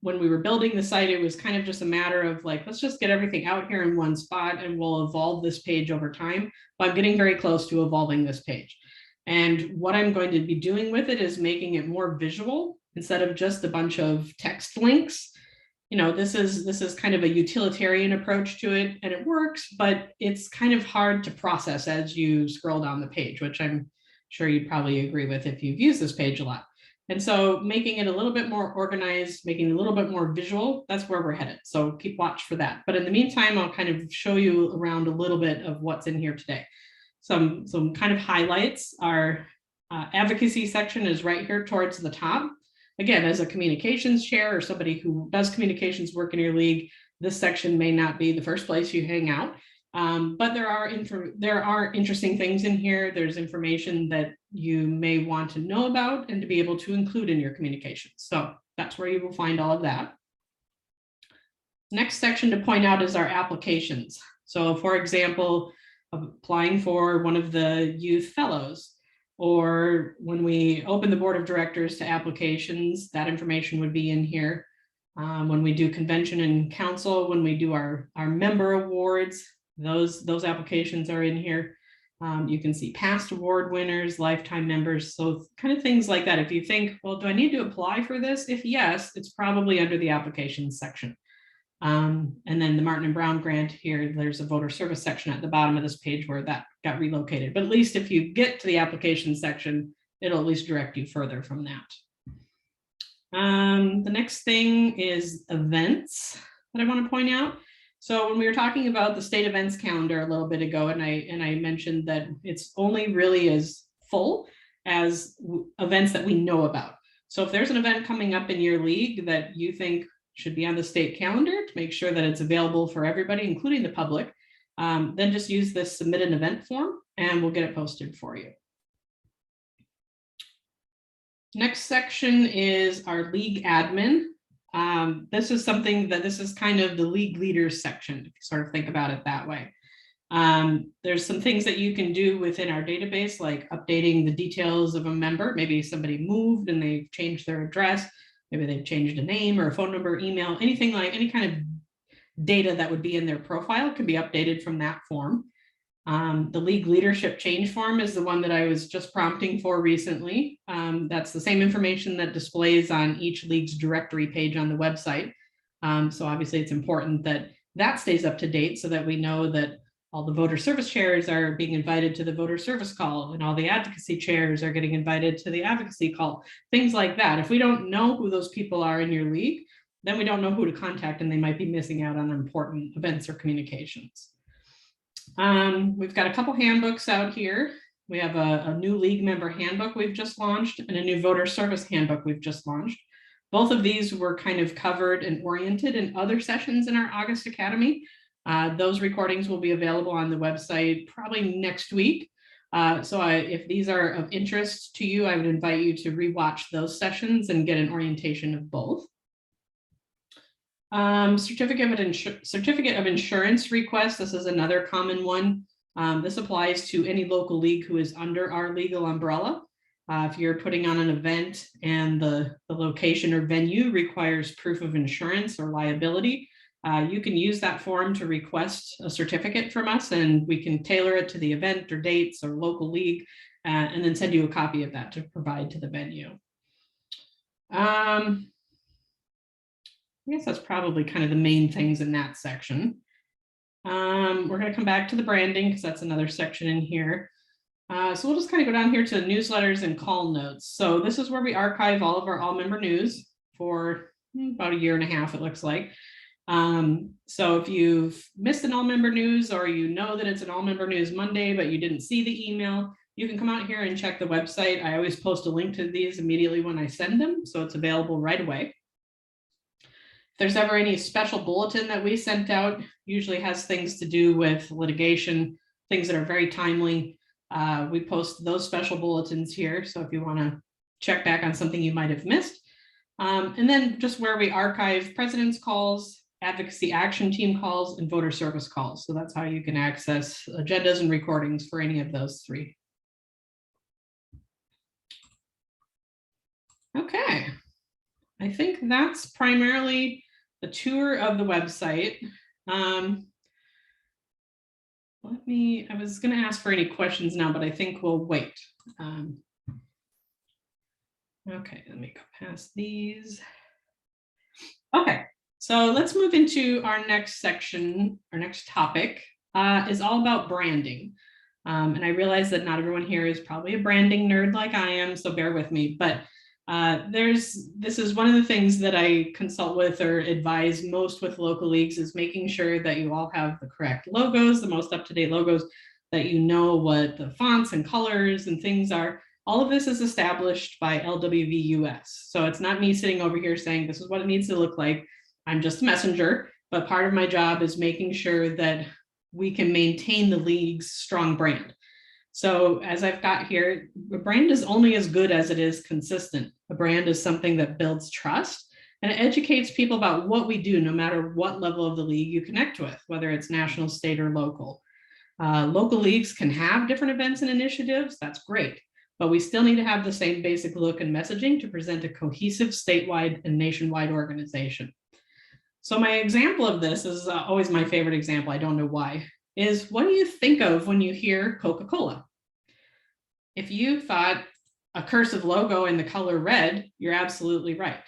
When we were building the site, it was kind of just a matter of like, let's just get everything out here in one spot and we'll evolve this page over time. But I'm getting very close to evolving this page. And what I'm going to be doing with it is making it more visual instead of just a bunch of text links. You know, this is kind of a utilitarian approach to it, and it works, but it's kind of hard to process as you scroll down the page, which I'm sure you'd probably agree with if you've used this page a lot. And so making it a little bit more organized, making it a little bit more visual, that's where we're headed. So keep watch for that. But in the meantime, I'll kind of show you around a little bit of what's in here today. Some kind of highlights. Our advocacy section is right here towards the top. Again, as a communications chair or somebody who does communications work in your league, this section may not be the first place you hang out. But there are interesting things in here. There's information that you may want to know about and to be able to include in your communications. So that's where you will find all of that. Next section to point out is our applications. So for example, applying for one of the youth fellows, or when we open the board of directors to applications, that information would be in here. When we do convention and council, when we do our member awards, those applications are in here. You can see past award winners, lifetime members, so kind of things like that. If you think, well, do I need to apply for this? If yes, it's probably under the applications section. And then the Martin and Brown grant here, there's a voter service section at the bottom of this page where that got relocated. But at least if you get to the application section, it'll at least direct you further from that. The next thing is events that I want to point out. So when we were talking about the state events calendar a little bit ago, and I mentioned that it's only really as full as events that we know about. So if there's an event coming up in your league that you think should be on the state calendar to make sure that it's available for everybody, including the public, then just use this submit an event form and we'll get it posted for you. Next section is our league admin. This is something that this is kind of the league leaders section, if you sort of think about it that way. There's some things that you can do within our database, like updating the details of a member. Maybe somebody moved and they've changed their address. Maybe they've changed a name or a phone number, email, anything like any kind of data that would be in their profile can be updated from that form. The league leadership change form is the one that I was just prompting for recently. That's the same information that displays on each league's directory page on the website. So obviously it's important that that stays up to date so that we know that all the voter service chairs are being invited to the voter service call and all the advocacy chairs are getting invited to the advocacy call, things like that. If we don't know who those people are in your league, then we don't know who to contact and they might be missing out on important events or communications. We've got a couple handbooks out here. We have a new league member handbook we've just launched and a new voter service handbook we've just launched. Both of these were kind of covered and oriented in other sessions in our August Academy. Those recordings will be available on the website probably next week. If these are of interest to you, I would invite you to rewatch those sessions and get an orientation of both. Certificate of insurance request. This is another common one. This applies to any local league who is under our legal umbrella. If you're putting on an event and the location or venue requires proof of insurance or liability, you can use that form to request a certificate from us, and we can tailor it to the event or dates or local league, and then send you a copy of that to provide to the venue. I guess that's probably kind of the main things in that section. We're going to come back to the branding because that's another section in here. So we'll just kind of go down here to newsletters and call notes. So this is where we archive all of our all-member news for about 1.5 years, it looks like. So if you've missed an all-member news or you know that it's an all-member news Monday, but you didn't see the email, you can come out here and check the website. I always post a link to these immediately when I send them, so it's available right away. If there's ever any special bulletin that we sent out, usually has things to do with litigation, things that are very timely. We post those special bulletins here. So if you want to check back on something you might have missed. And then just where we archive president's calls, advocacy action team calls, and voter service calls. So that's how you can access agendas and recordings for any of those three. Okay, I think that's primarily the tour of the website. I was going to ask for any questions now, but I think we'll wait. Okay, let me go past these. Okay, so let's move into our next section. Our next topic is all about branding. And I realize that not everyone here is probably a branding nerd like I am, so bear with me. But this is one of the things that I consult with or advise most with local leagues, is making sure that you all have the correct logos, the most up-to-date logos, that you know what the fonts and colors and things are. All of this is established by LWVUS. So it's not me sitting over here saying this is what it needs to look like. I'm just a messenger, but part of my job is making sure that we can maintain the league's strong brand. So as I've got here, a brand is only as good as it is consistent. A brand is something that builds trust and it educates people about what we do, no matter what level of the league you connect with, whether it's national, state, or local. Local leagues can have different events and initiatives. That's great. But we still need to have the same basic look and messaging to present a cohesive statewide and nationwide organization. So my example of this is always my favorite example. I don't know why. Is what do you think of when you hear Coca-Cola? If you thought a cursive logo in the color red, you're absolutely right.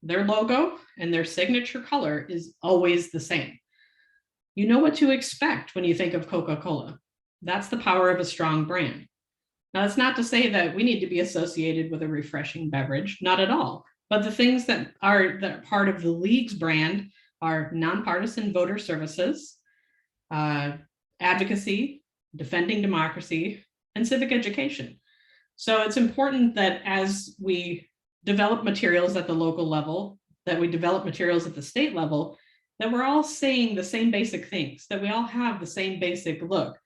Their logo and their signature color is always the same. You know what to expect when you think of Coca-Cola. That's the power of a strong brand. Now, that's not to say that we need to be associated with a refreshing beverage, not at all. But the things that are part of the league's brand are nonpartisan voter services, advocacy, defending democracy, and civic education. So it's important that as we develop materials at the local level, that we develop materials at the state level, that we're all saying the same basic things, that we all have the same basic look,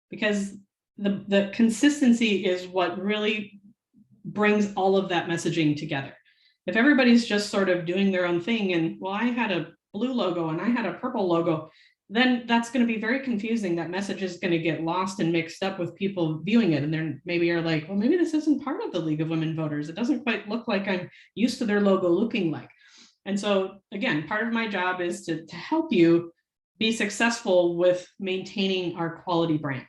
because the consistency is what really brings all of that messaging together. If everybody's just sort of doing their own thing and, well, I had a blue logo and I had a purple logo, then that's going to be very confusing. That message is going to get lost and mixed up with people viewing it. And they're maybe are like, well, maybe this isn't part of the League of Women Voters. It doesn't quite look like I'm used to their logo looking like. And so again, part of my job is to help you be successful with maintaining our quality brand.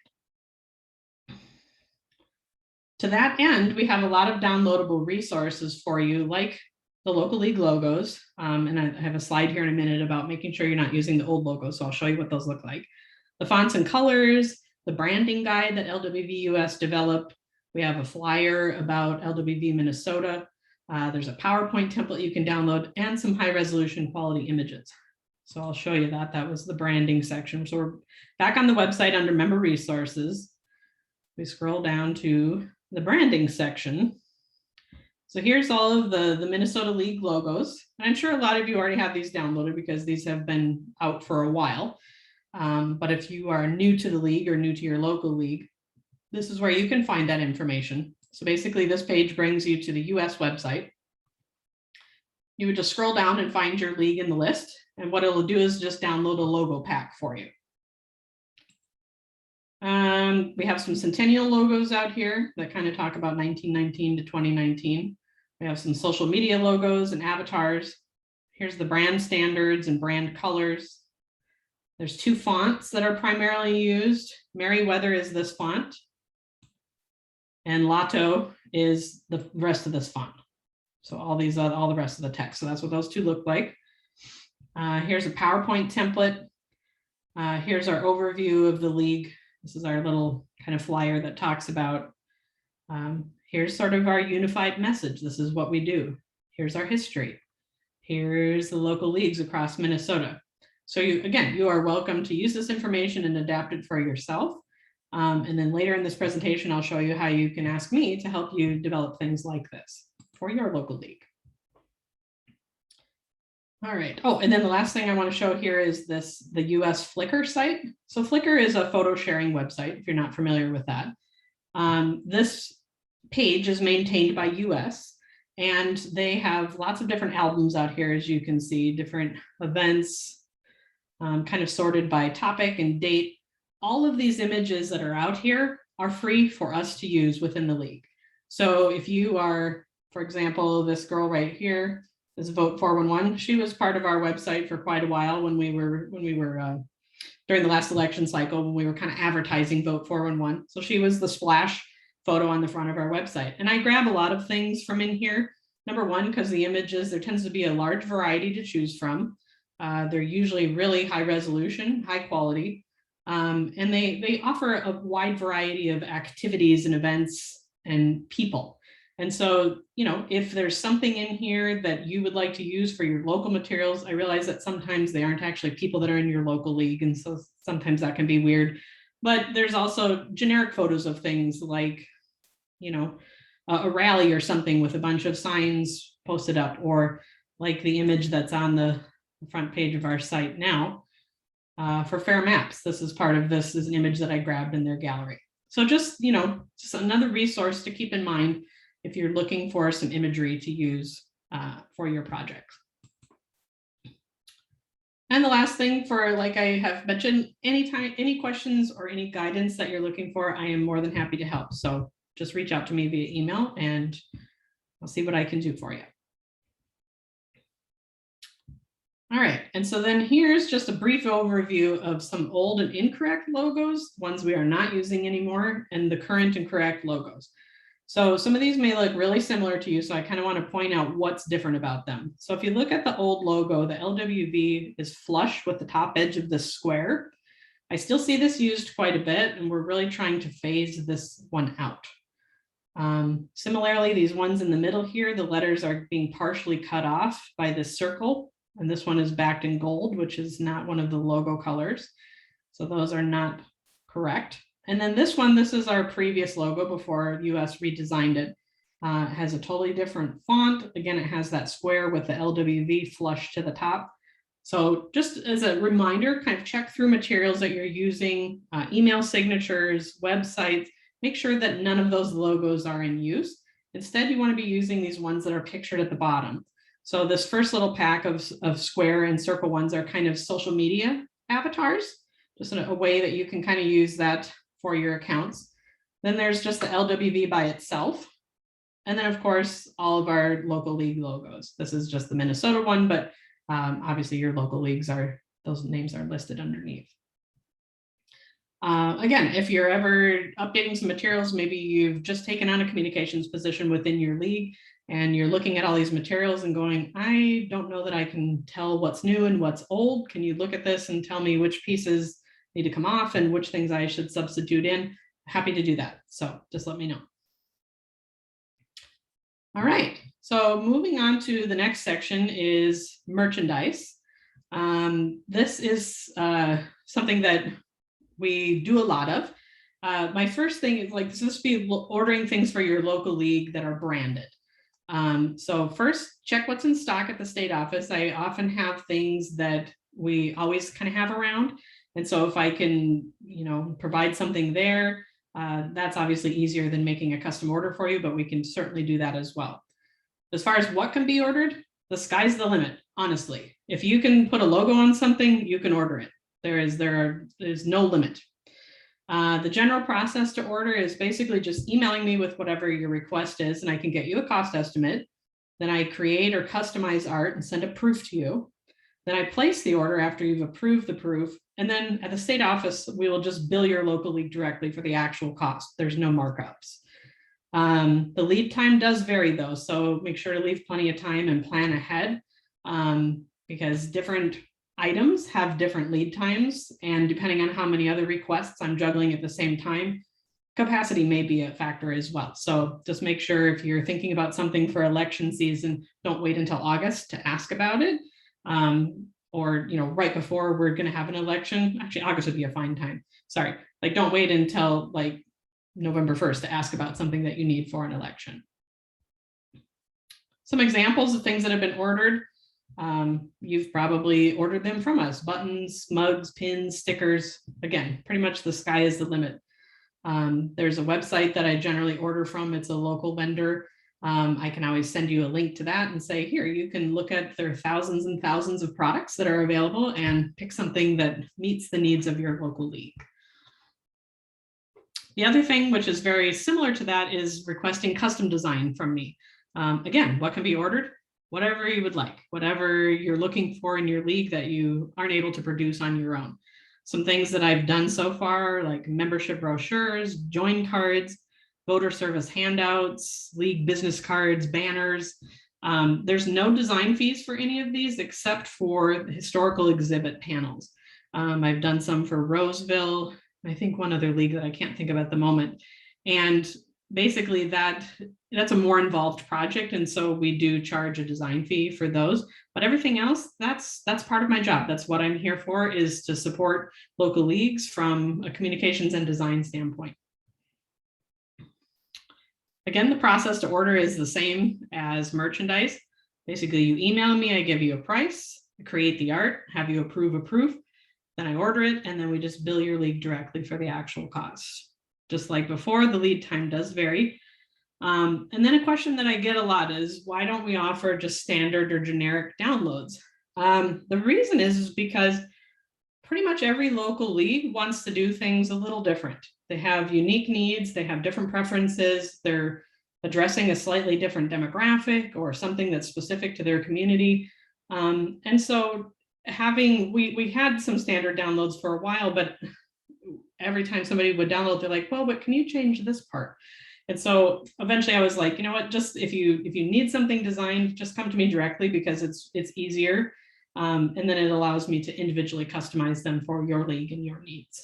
To that end, we have a lot of downloadable resources for you, like the local league logos. And I have a slide here in a minute about making sure you're not using the old logo. So I'll show you what those look like. The fonts and colors, the branding guide that LWV US developed. We have a flyer about LWV Minnesota. There's a PowerPoint template you can download and some high resolution quality images. So I'll show you that. That was the branding section. So we're back on the website under member resources. We scroll down to the branding section. So here's all of the Minnesota League logos. And I'm sure a lot of you already have these downloaded because these have been out for a while. But if you are new to the league or new to your local league, this is where you can find that information. So basically this page brings you to the US website. You would just scroll down and find your league in the list. And what it'll do is just download a logo pack for you. We have some centennial logos out here that kind of talk about 1919 to 2019. We have some social media logos and avatars. Here's the brand standards and brand colors. There's two fonts that are primarily used. Merriweather is this font, and Lotto is the rest of this font. So all the rest of the text. So that's what those two look like. Here's a PowerPoint template. Here's our overview of the league. This is our little kind of flyer that talks about, here's sort of our unified message. This is what we do. Here's our history. Here's the local leagues across Minnesota. So you are welcome to use this information and adapt it for yourself. And then later in this presentation, I'll show you how you can ask me to help you develop things like this for your local league. All right. Oh, and then the last thing I want to show here is the US Flickr site. So Flickr is a photo sharing website, if you're not familiar with that. This page is maintained by US, and they have lots of different albums out here, as you can see, different events, kind of sorted by topic and date. All of these images that are out here are free for us to use within the league. So if you are, for example, this girl right here, this Vote 411. She was part of our website for quite a while when we were during the last election cycle, when we were kind of advertising Vote 411. So she was the splash photo on the front of our website. And I grab a lot of things from in here. Number one, because the images, there tends to be a large variety to choose from. They're usually really high resolution, high quality. And they offer a wide variety of activities and events and people. And so, if there's something in here that you would like to use for your local materials, I realize that sometimes they aren't actually people that are in your local league. And so sometimes that can be weird, but there's also generic photos of things like, a rally or something with a bunch of signs posted up, or like the image that's on the front page of our site now for Fair Maps. This is an image that I grabbed in their gallery. So just another resource to keep in mind if you're looking for some imagery to use for your project. And the last thing, like I have mentioned, any questions or any guidance that you're looking for, I am more than happy to help. So just reach out to me via email and I'll see what I can do for you. All right, and so then here's just a brief overview of some old and incorrect logos, ones we are not using anymore, and the current and correct logos. So some of these may look really similar to you, so I kind of want to point out what's different about them. So if you look at the old logo, the LWV is flush with the top edge of this square. I still see this used quite a bit, and we're really trying to phase this one out. Similarly, these ones in the middle here, the letters are being partially cut off by this circle, and this one is backed in gold, which is not one of the logo colors. So those are not correct. And then this one, this is our previous logo before US redesigned it. It has a totally different font. Again, it has that square with the LWV flush to the top. So just as a reminder, kind of check through materials that you're using, email signatures, websites, make sure that none of those logos are in use. Instead, you want to be using these ones that are pictured at the bottom. So this first little pack of square and circle ones are kind of social media avatars, just a way that you can kind of use that for your accounts. Then there's just the LWV by itself. And then, of course, all of our local league logos. This is just the Minnesota one, but obviously your local leagues those names are listed underneath. Again, if you're ever updating some materials, maybe you've just taken on a communications position within your league and you're looking at all these materials and going, I don't know that I can tell what's new and what's old. Can you look at this and tell me which pieces need to come off and which things I should substitute in? Happy to do that. So just let me know. All right, so moving on to the next section is merchandise. This is something that we do a lot of. My first thing is like, this be ordering things for your local league that are branded. So first, check what's in stock at the state office. I often have things that we always kind of have around. And so if I can, provide something there, that's obviously easier than making a custom order for you, but we can certainly do that as well. As far as what can be ordered, the sky's the limit, honestly. If you can put a logo on something, you can order it. There's no limit. The general process to order is basically just emailing me with whatever your request is, and I can get you a cost estimate. Then I create or customize art and send a proof to you. Then I place the order after you've approved the proof. And then at the state office, we will just bill your local league directly for the actual cost. There's no markups. The lead time does vary though, so make sure to leave plenty of time and plan ahead because different items have different lead times, and depending on how many other requests I'm juggling at the same time, capacity may be a factor as well. So just make sure if you're thinking about something for election season, don't wait until August to ask about it. Or, right before we're going to have an election. Actually, August would be a fine time. Sorry, like don't wait until like November 1st to ask about something that you need for an election. Some examples of things that have been ordered. You've probably ordered them from us: buttons, mugs, pins, stickers. Again, pretty much the sky is the limit. There's a website that I generally order from. It's a local vendor. I can always send you a link to that and say, here, you can look at their thousands and thousands of products that are available and pick something that meets the needs of your local league. The other thing, which is very similar to that, is requesting custom design from me. Again, what can be ordered? Whatever you would like, whatever you're looking for in your league that you aren't able to produce on your own. Some things that I've done so far, like membership brochures, join cards, voter service handouts, league business cards, banners. There's no design fees for any of these except for the historical exhibit panels. I've done some for Roseville, I think one other league that I can't think of at the moment. And basically that's a more involved project. And so we do charge a design fee for those, but everything else, that's part of my job. That's what I'm here for, is to support local leagues from a communications and design standpoint. Again, the process to order is the same as merchandise. Basically, you email me, I give you a price, create the art, have you approve a proof, then I order it, and then we just bill your league directly for the actual cost. Just like before, the lead time does vary. And then a question that I get a lot is, why don't we offer just standard or generic downloads? The reason is because pretty much every local league wants to do things a little different. They have unique needs, they have different preferences, they're addressing a slightly different demographic or something that's specific to their community. And so we had some standard downloads for a while, but every time somebody would download, they're like, well, but can you change this part? And so eventually I was like, you know what, just if you need something designed, just come to me directly, because it's easier. And then it allows me to individually customize them for your league and your needs.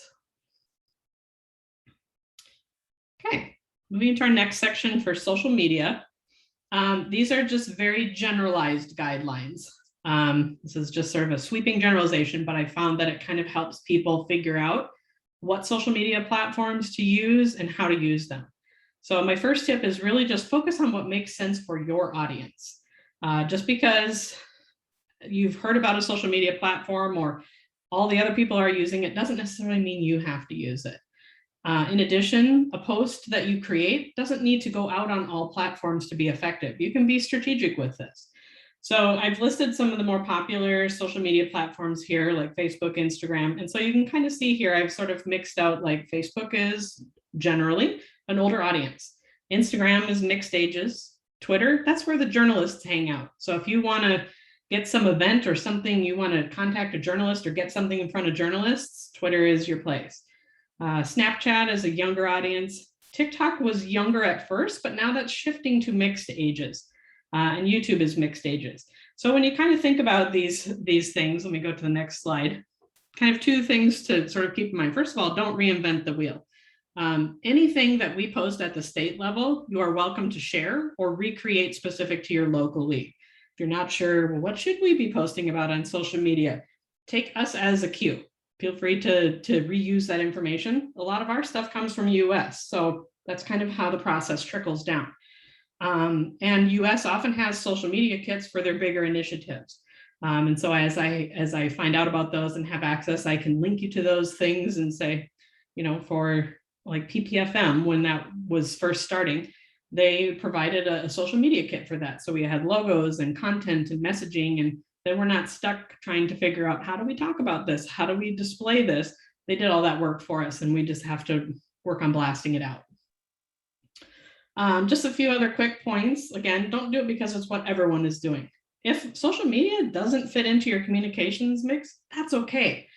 Okay, moving to our next section for social media. These are just very generalized guidelines. This is just sort of a sweeping generalization, but I found that it kind of helps people figure out what social media platforms to use and how to use them. So my first tip is really just focus on what makes sense for your audience. Just because you've heard about a social media platform or all the other people are using it doesn't necessarily mean you have to use it. In addition, a post that you create doesn't need to go out on all platforms to be effective. You can be strategic with this. So I've listed some of the more popular social media platforms here, like Facebook, Instagram. And so you can kind of see here, I've sort of mixed out, like, Facebook is generally an older audience. Instagram is mixed ages. Twitter, that's where the journalists hang out. So if you want to get some event or something, you want to contact a journalist or get something in front of journalists, Twitter is your place. Snapchat is a younger audience. TikTok was younger at first, but now that's shifting to mixed ages. And YouTube is mixed ages. So when you kind of think about these things, let me go to the next slide. Kind of two things to sort of keep in mind. First of all, don't reinvent the wheel. Anything that we post at the state level, you are welcome to share or recreate specific to your local league. If you're not sure, well, what should we be posting about on social media? Take us as a cue. Feel free to reuse that information. A lot of our stuff comes from US, so that's kind of how the process trickles down. And US often has social media kits for their bigger initiatives. And so as I find out about those and have access, I can link you to those things and say, for like PPFM, when that was first starting, they provided a social media kit for that. So we had logos and content and messaging, and then we're not stuck trying to figure out, how do we talk about this? How do we display this? They did all that work for us, and we just have to work on blasting it out. Just a few other quick points. Again, don't do it because it's what everyone is doing. If social media doesn't fit into your communications mix, that's okay.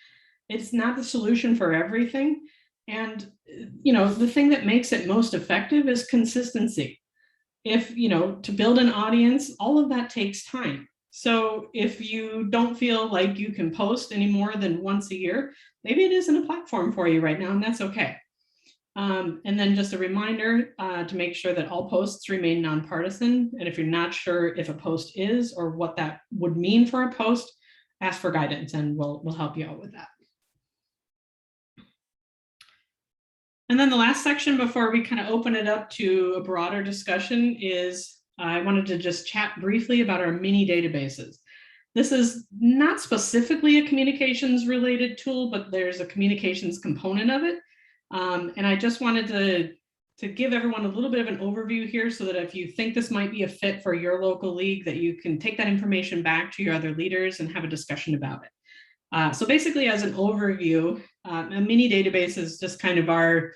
It's not the solution for everything. And, the thing that makes it most effective is consistency. If, to build an audience, all of that takes time. So if you don't feel like you can post any more than once a year, maybe it isn't a platform for you right now, and that's okay. And then just a reminder to make sure that all posts remain nonpartisan. And if you're not sure if a post is or what that would mean for a post, ask for guidance and we'll help you out with that. And then the last section before we kind of open it up to a broader discussion is I wanted to just chat briefly about our mini databases. This is not specifically a communications related tool, but there's a communications component of it. And I just wanted to give everyone a little bit of an overview here so that if you think this might be a fit for your local league, that you can take that information back to your other leaders and have a discussion about it. So basically, as an overview, a mini database is just kind of our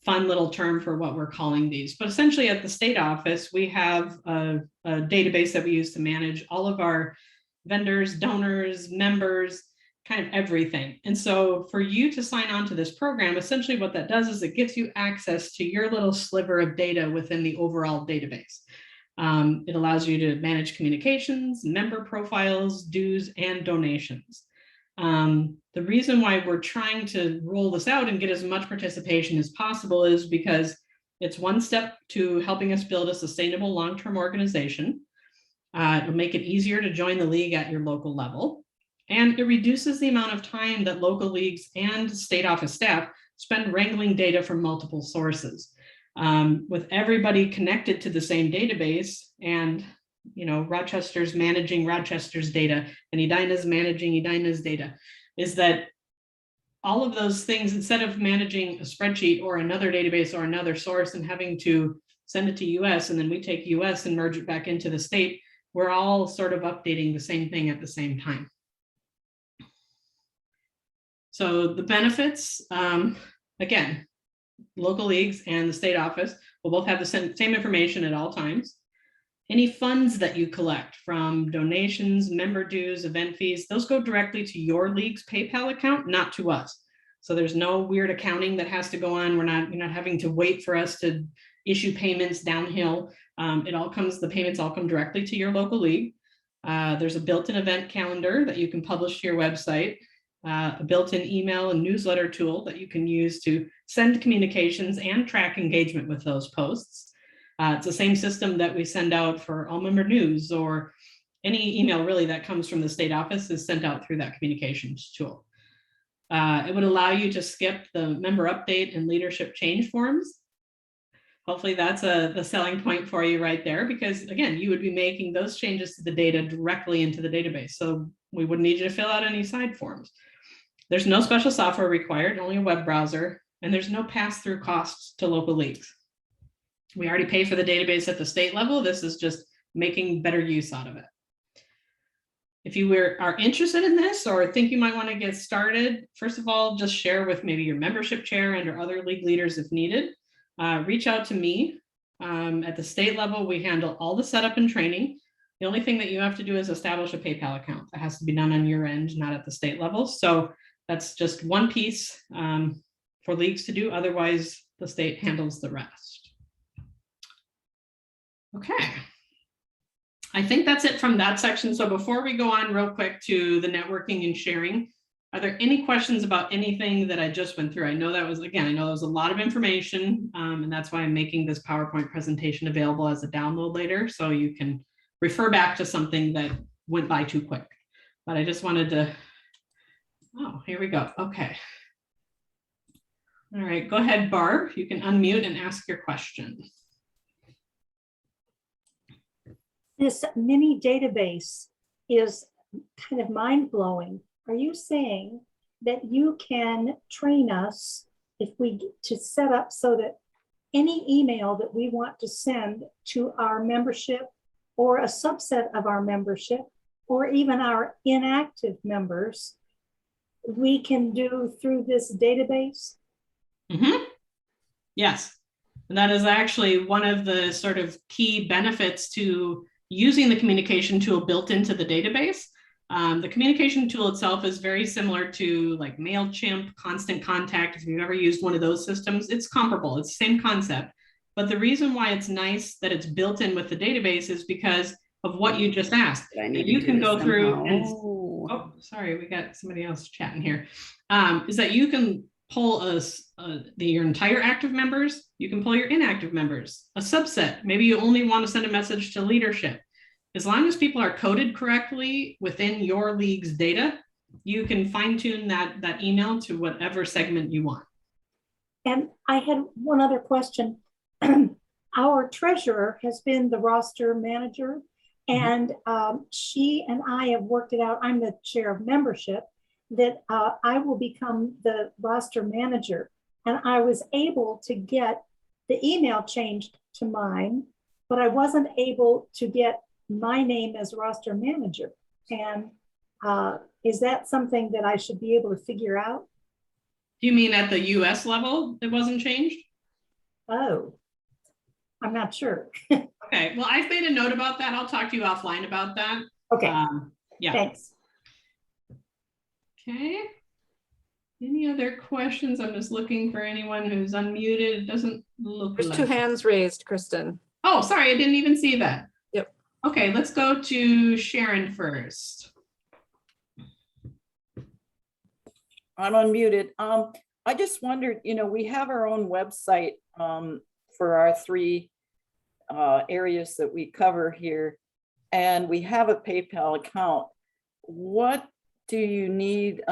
fun little term for what we're calling these. But essentially at the state office, we have a database that we use to manage all of our vendors, donors, members, kind of everything. And so for you to sign on to this program, essentially what that does is it gives you access to your little sliver of data within the overall database. It allows you to manage communications, member profiles, dues, and donations. The reason why we're trying to roll this out and get as much participation as possible is because it's one step to helping us build a sustainable long-term organization. It'll make it easier to join the league at your local level. And it reduces the amount of time that local leagues and state office staff spend wrangling data from multiple sources. With everybody connected to the same database and Rochester's managing Rochester's data and Edina's managing Edina's data, is that all of those things, instead of managing a spreadsheet or another database or another source and having to send it to US and then we take US and merge it back into the state, we're all sort of updating the same thing at the same time. So the benefits, again, local leagues and the state office will both have the same information at all times. Any funds that you collect from donations, member dues, event fees, those go directly to your league's PayPal account, not to us. So there's no weird accounting that has to go on. You're not having to wait for us to issue payments downhill. The payments all come directly to your local league. There's a built-in event calendar that you can publish to your website, a built-in email and newsletter tool that you can use to send communications and track engagement with those posts. It's the same system that we send out for all member news, or any email really that comes from the state office is sent out through that communications tool. It would allow you to skip the member update and leadership change forms. Hopefully that's the selling point for you right there, because again, you would be making those changes to the data directly into the database. So we wouldn't need you to fill out any side forms. There's no special software required, only a web browser. and there's no pass-through costs to local leagues. We already pay for the database at the state level. This is just making better use out of it. If you are interested in this or think you might want to get started, first of all, just share with maybe your membership chair and or other league leaders if needed. Reach out to me. At the state level, we handle all the setup and training. The only thing that you have to do is establish a PayPal account. That has to be done on your end, not at the state level. So that's just one piece for leagues to do. Otherwise, the state handles the rest. Okay. I think that's it from that section. So before we go on real quick to the networking and sharing, are there any questions about anything that I just went through? I know that was, again, I know there was a lot of information, and that's why I'm making this PowerPoint presentation available as a download later, so you can refer back to something that went by too quick. But I just wanted to, oh, here we go. Okay. All right, go ahead, Barb. You can unmute and ask your question. This mini database is kind of mind-blowing. Are you saying that you can train us if we to set up so that any email that we want to send to our membership or a subset of our membership or even our inactive members, we can do through this database? Mm-hmm. Yes, and that is actually one of the sort of key benefits to using the communication tool built into the database. The communication tool itself is very similar to like MailChimp, Constant Contact. If you've ever used one of those systems, it's comparable. It's the same concept. But the reason why it's nice that it's built in with the database is because of what you just asked. You can go through and, oh, sorry, we got somebody else chatting here. Is that you can pull your entire active members, you can pull your inactive members, a subset. Maybe you only want to send a message to leadership. As long as people are coded correctly within your league's data, you can fine tune that email to whatever segment you want. And I had one other question. Our treasurer has been the roster manager, and she and I have worked it out. I'm the chair of membership, that I will become the roster manager. And I was able to get the email changed to mine, but I wasn't able to get my name as roster manager. And is that something that I should be able to figure out? Do you mean at the US level it wasn't changed? Oh, I'm not sure. Okay, well, I've made a note about that. I'll talk to you offline about that. Okay, yeah. Thanks. Okay. Any other questions? I'm just looking for anyone who's unmuted. It doesn't look There's like 2 hands raised, Kristin. Oh, sorry, I didn't even see that. Yep. Okay, let's go to Sharon first. I'm unmuted. I just wondered, we have our own website for our 3 areas that we cover here, and we have a PayPal account. What do you need?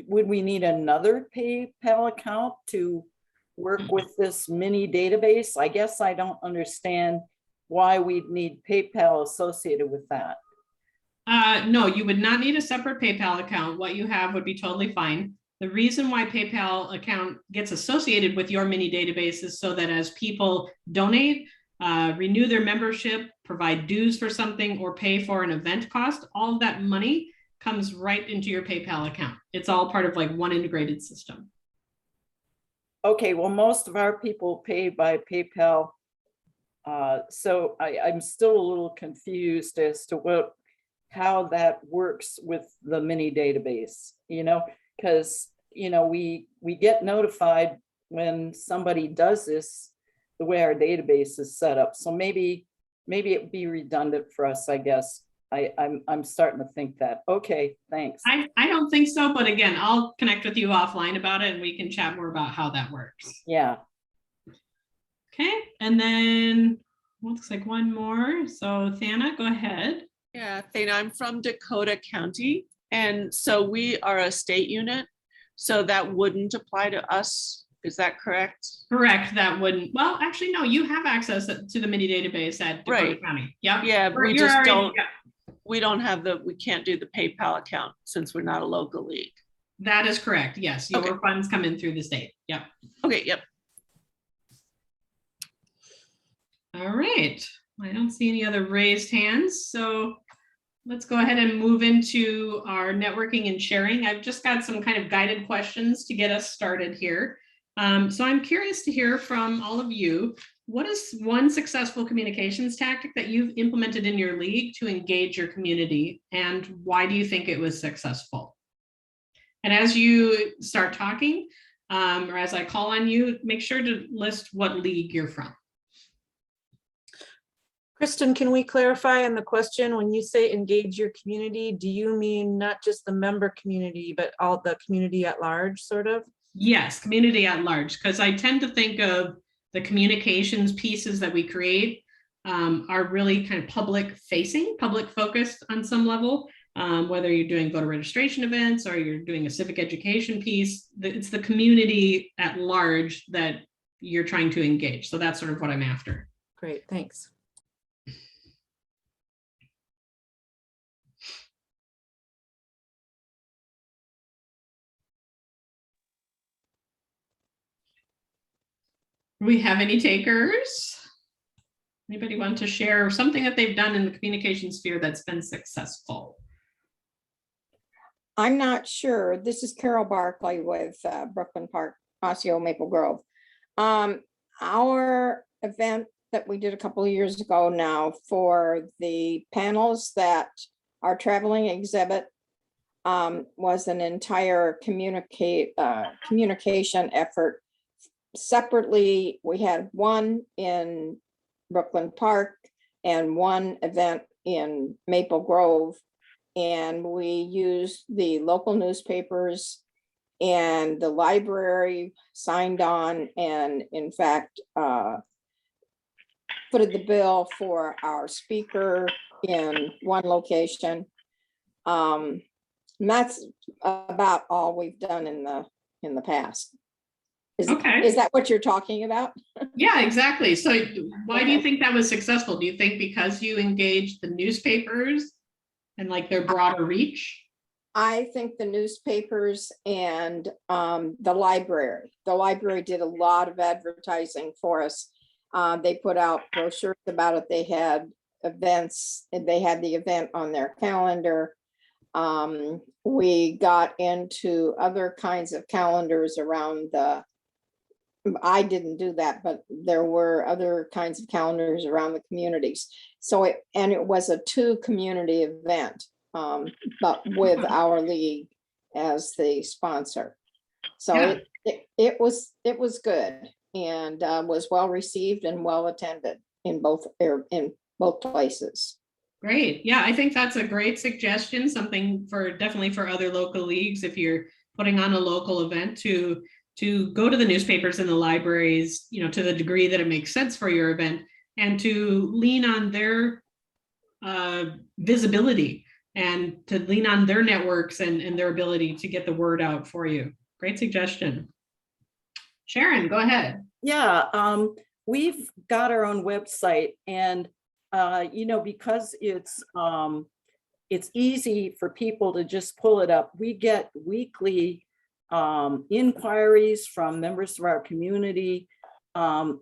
Would we need another PayPal account to work with this mini database? I guess I don't understand why we'd need PayPal associated with that. No, you would not need a separate PayPal account. What you have would be totally fine. The reason why PayPal account gets associated with your mini database is so that as people donate, renew their membership, provide dues for something, or pay for an event cost, all of that money comes right into your PayPal account. It's all part of like one integrated system. Okay, well, most of our people pay by PayPal. So I'm still a little confused as to how that works with the mini database, because, we get notified when somebody does this, the way our database is set up. So maybe it'd be redundant for us, I guess. I'm starting to think that. Okay, thanks. I don't think so, but again, I'll connect with you offline about it and we can chat more about how that works. Yeah. Okay, and then looks like one more. So Thana, go ahead. Yeah, Thana, I'm from Dakota County. And so we are a state unit. So that wouldn't apply to us. Is that correct? Correct. That wouldn't. Well, actually, no, you have access to the mini database at Dakota County. Yep. Yeah, we just don't. We don't have we can't do the PayPal account since we're not a local league. That is correct. Yes, your Okay. funds come in through the state. Yep. Okay, yep. All right. I don't see any other raised hands, so let's go ahead and move into our networking and sharing. I've just got some kind of guided questions to get us started here. So I'm curious to hear from all of you. What is one successful communications tactic that you've implemented in your league to engage your community, and why do you think it was successful? And as you start talking, or as I call on you, make sure to list what league you're from. Kristin, can we clarify on the question, when you say engage your community, do you mean not just the member community, but all the community at large, sort of? Yes, community at large, because I tend to think of the communications pieces that we create are really kind of public facing, public focused on some level, whether you're doing voter registration events or you're doing a civic education piece, it's the community at large that you're trying to engage. So that's sort of what I'm after. Great, thanks. Do we have any takers? Anybody want to share something that they've done in the communication sphere that's been successful? I'm not sure. This is Carol Barkley with Brooklyn Park, Osseo Maple Grove. Our event that we did a couple of years ago now for the panels that our traveling exhibit was an entire communication effort. Separately, we had one in Brooklyn Park and one event in Maple Grove. And we used the local newspapers, and the library signed on and in fact footed the bill for our speaker in one location. And that's about all we've done in the past. Okay. Is that what you're talking about? Yeah, exactly. So why do you think that was successful? Do you think because you engaged the newspapers and like their broader reach? I think the newspapers and the library. The library did a lot of advertising for us. They put out brochures about it. They had events, and they had the event on their calendar. We got into other kinds of calendars around I didn't do that, but there were other kinds of calendars around the communities. So it was a 2-community event, but with our league as the sponsor. So Yeah. it was good, and was well received and well attended in both places. Great. Yeah, I think that's a great suggestion, something for definitely for other local leagues, if you're putting on a local event, to go to the newspapers and the libraries, to the degree that it makes sense for your event, and to lean on their visibility and to lean on their networks and their ability to get the word out for you. Great suggestion. Sharon, go ahead. Yeah, we've got our own website, and because it's easy for people to just pull it up. We get weekly inquiries from members of our community.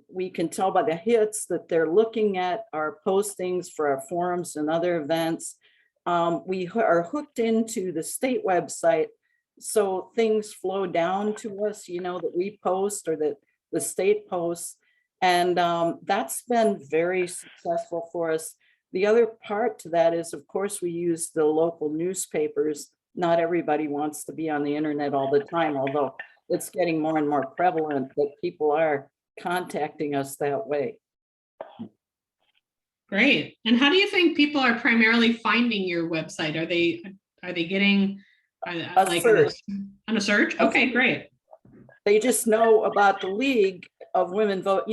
We can tell by the hits that they're looking at our postings for our forums and other events. We are hooked into the state website, so things flow down to us, that we post or that the state posts. And that's been very successful for us. The other part to that is, of course, we use the local newspapers. Not everybody wants to be on the internet all the time, although it's getting more and more prevalent that people are contacting us that way. Great. And how do you think people are primarily finding your website? Are they getting like search. On a search? Okay, great. They just know about the League of Women Vote.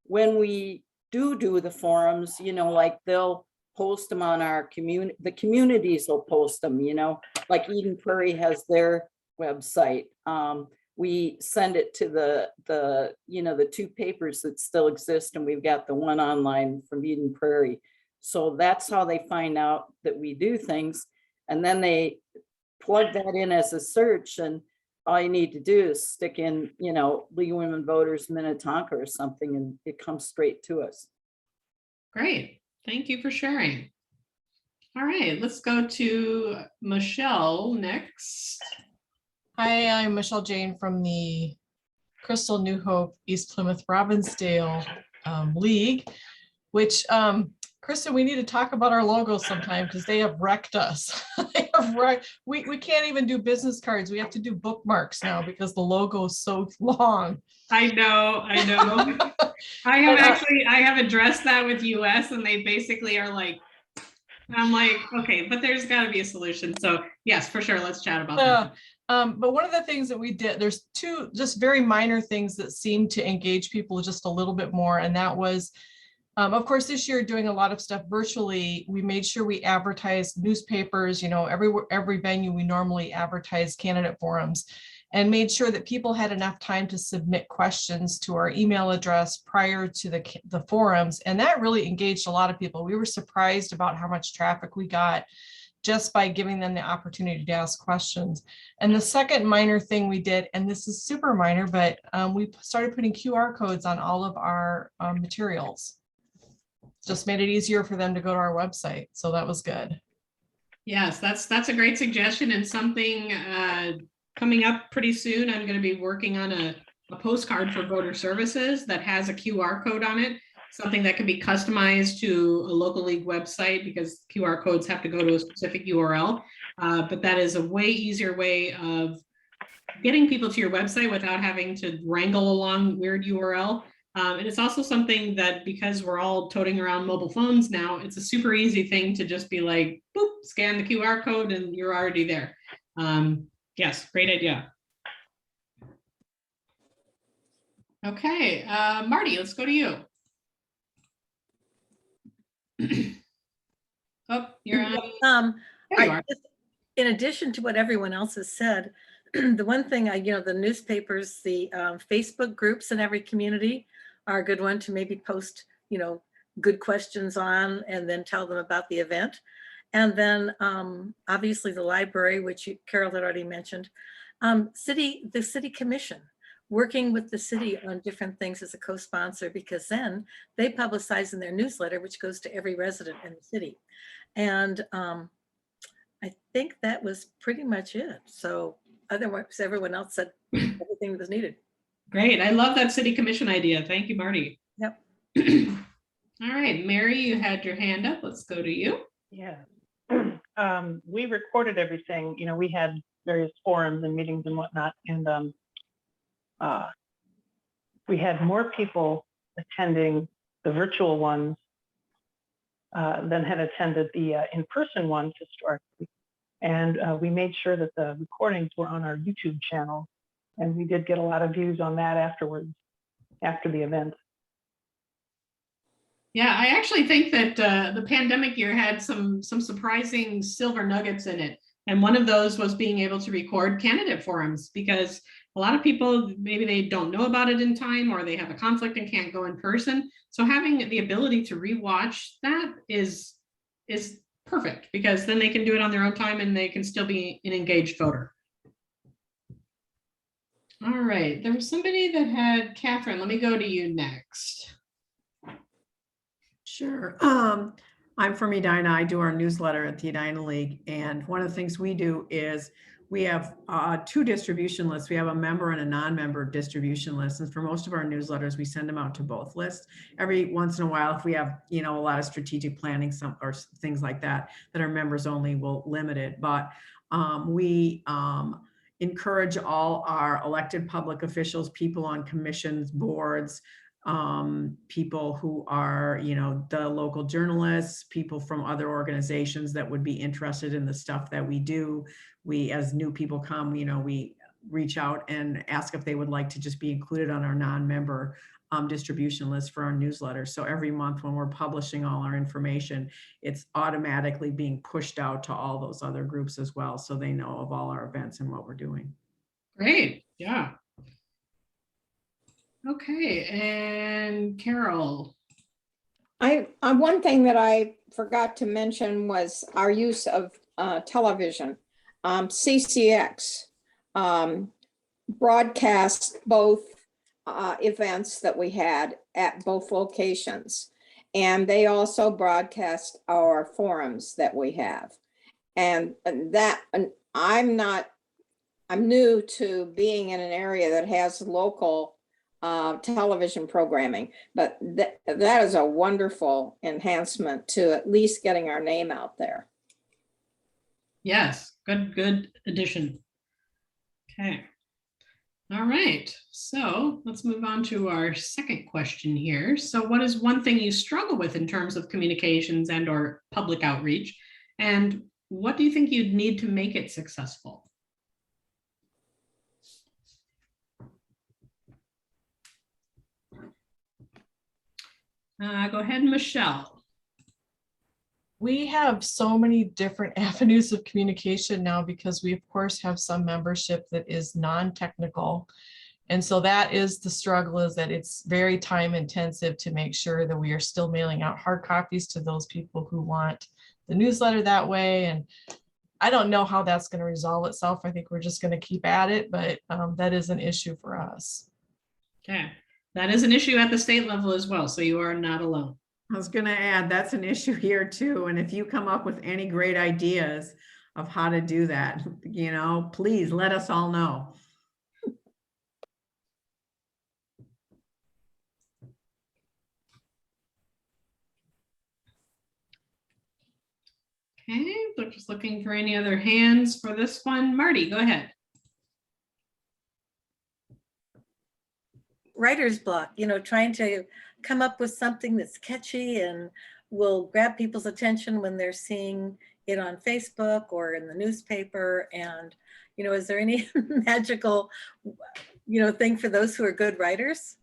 When we do the forums, like they'll post them on our community, the communities will post them, like Eden Prairie has their website. We send it to the 2 papers that still exist, and we've got the one online from Eden Prairie. So that's how they find out that we do things. And then plug that in as a search, and all you need to do is stick in, you know, League of Women Voters Minnetonka or something, and it comes straight to us. Great. Thank you for sharing. All right, let's go to Michelle next. Hi, I'm Michelle Jane from the Crystal New Hope East Plymouth Robbinsdale League, which Kristin, we need to talk about our logo sometime because they have wrecked us. They have we can't even do business cards. We have to do bookmarks now because the logo is so long. I know. I have addressed that with US, and they basically are like, I'm like, okay, but there's got to be a solution. So yes, for sure. Let's chat about that. But one of the things that we did, there's two just very minor things that seem to engage people just a little bit more. And that was, of course, this year doing a lot of stuff virtually, we made sure we advertised newspapers, you know, every venue we normally advertise candidate forums, and made sure that people had enough time to submit questions to our email address prior to the forums. And that really engaged a lot of people. We were surprised about how much traffic we got just by giving them the opportunity to ask questions. And the second minor thing we did, and this is super minor, but we started putting QR codes on all of our materials. Just made it easier for them to go to our website. So that was good. Yes, that's a great suggestion, and something coming up pretty soon. I'm going to be working on a postcard for voter services that has a QR code on it, something that can be customized to a local league website because QR codes have to go to a specific URL. But that is a way easier way of getting people to your website without having to wrangle along weird URL. And it's also something that, because we're all toting around mobile phones now, it's a super easy thing to just be like, boop, scan the QR code and you're already there. Yes, great idea. Okay, Marty, let's go to you. Oh, you're on. There you are. In addition to what everyone else has said, the one thing the newspapers, the Facebook groups in every community are a good one to maybe post, good questions on, and then tell them about the event. And then obviously the library, which Carol had already mentioned, the city commission, working with the city on different things as a co-sponsor, because then they publicize in their newsletter, which goes to every resident in the city. And I think that was pretty much it. So otherwise, everyone else said everything that was needed. Great. I love that city commission idea. Thank you, Marty. Yep. All right, Mary, you had your hand up. Let's go to you. Yeah. We recorded everything. We had various forums and meetings and whatnot. And we had more people attending the virtual ones than had attended the in-person ones historically. And we made sure that the recordings were on our YouTube channel. And we did get a lot of views on that afterwards, after the event. Yeah, I actually think that the pandemic year had some surprising silver nuggets in it. And one of those was being able to record candidate forums, because a lot of people, maybe they don't know about it in time, or they have a conflict and can't go in person. So having the ability to rewatch that is perfect, because then they can do it on their own time and they can still be an engaged voter. All right, there was somebody that had, Catherine, let me go to you next. Sure. I'm from Edina. I do our newsletter at the Edina League. And one of the things we do is we have two distribution lists. We have a member and a non-member distribution list. And for most of our newsletters, we send them out to both lists. Every once in a while, if we have, a lot of strategic planning, or things like that are members only, we'll limit it. But we encourage all our elected public officials, people on commissions, boards, people who are, the local journalists, people from other organizations that would be interested in the stuff that we do. We, as new people come, we reach out and ask if they would like to just be included on our non-member distribution list for our newsletter. So every month when we're publishing all our information, it's automatically being pushed out to all those other groups as well, so they know of all our events and what we're doing. Great. Yeah. Okay, and Carol. One thing that I forgot to mention was our use of television. CCX broadcast both events that we had at both locations. And they also broadcast our forums that we have. And I'm new to being in an area that has local television programming, but that is a wonderful enhancement to at least getting our name out there. Yes, good addition. Okay. All right, so let's move on to our second question here. So what is one thing you struggle with in terms of communications and or public outreach? And what do you think you'd need to make it successful? Go ahead, Michelle. We have so many different avenues of communication now because we of course have some membership that is non-technical. And so that is the struggle, is that it's very time intensive to make sure that we are still mailing out hard copies to those people who want the newsletter that way. And I don't know how that's going to resolve itself. I think we're just going to keep at it, but that is an issue for us. Okay, that is an issue at the state level as well, so you are not alone. I was gonna add, that's an issue here too. And if you come up with any great ideas of how to do that, you know, please let us all know. Okay, we're just looking for any other hands for this one. Marty, go ahead. Writer's block, you know, trying to come up with something that's catchy and will grab people's attention when they're seeing it on Facebook or in the newspaper. And, you know, is there any magical, you know, thing for those who are good writers?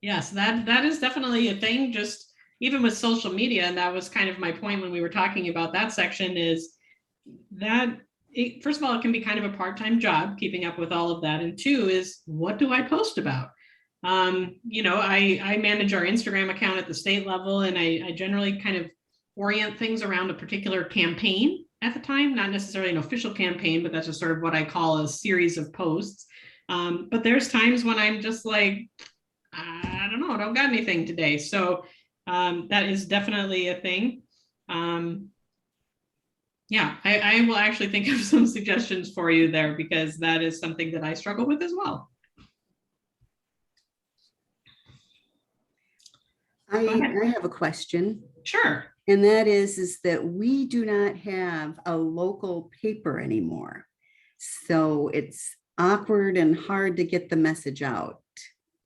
Yes, that is definitely a thing, just even with social media. And that was kind of my point when we were talking about that section, is that first of all, it can be kind of a part-time job keeping up with all of that. And two is, what do I post about? You know, I manage our Instagram account at the state level, and I generally kind of orient things around a particular campaign at the time, not necessarily an official campaign, but that's just sort of what I call a series of posts. But there's times when I'm just like, I don't know, I don't got anything today. So that is definitely a thing. Yeah, I will actually think of some suggestions for you there, because that is something that I struggle with as well. I have a question. Sure. And that is that we do not have a local paper anymore. So it's awkward and hard to get the message out.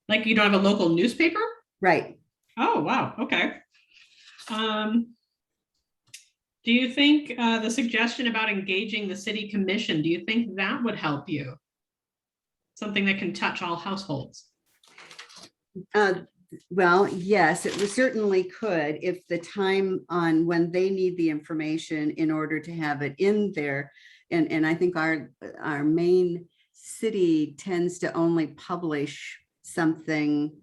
Like you don't have a local newspaper? Right. Oh, wow. Okay. Do you think the suggestion about engaging the city commission, do you think that would help you? Something that can touch all households? Well, yes, it certainly could, if the time on when they need the information in order to have it in there. And I think our main city tends to only publish something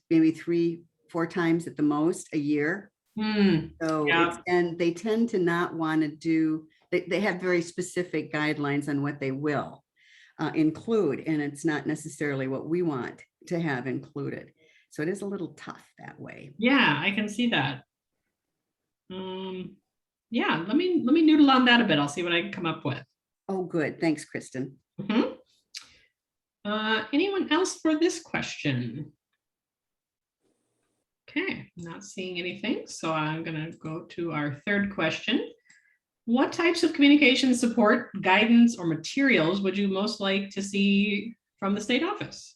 maybe 3-4 times at the most a year. So yeah. And they tend to not want to do, they have very specific guidelines on what they will include, and it's not necessarily what we want to have included. So it is a little tough that way. Yeah, I can see that. Yeah, let me noodle on that a bit. I'll see what I can come up with. Oh, good. Thanks, Kristin. Mm-hmm. Anyone else for this question? Okay, not seeing anything. So I'm going to go to our third question. What types of communication support, guidance, or materials would you most like to see from the state office?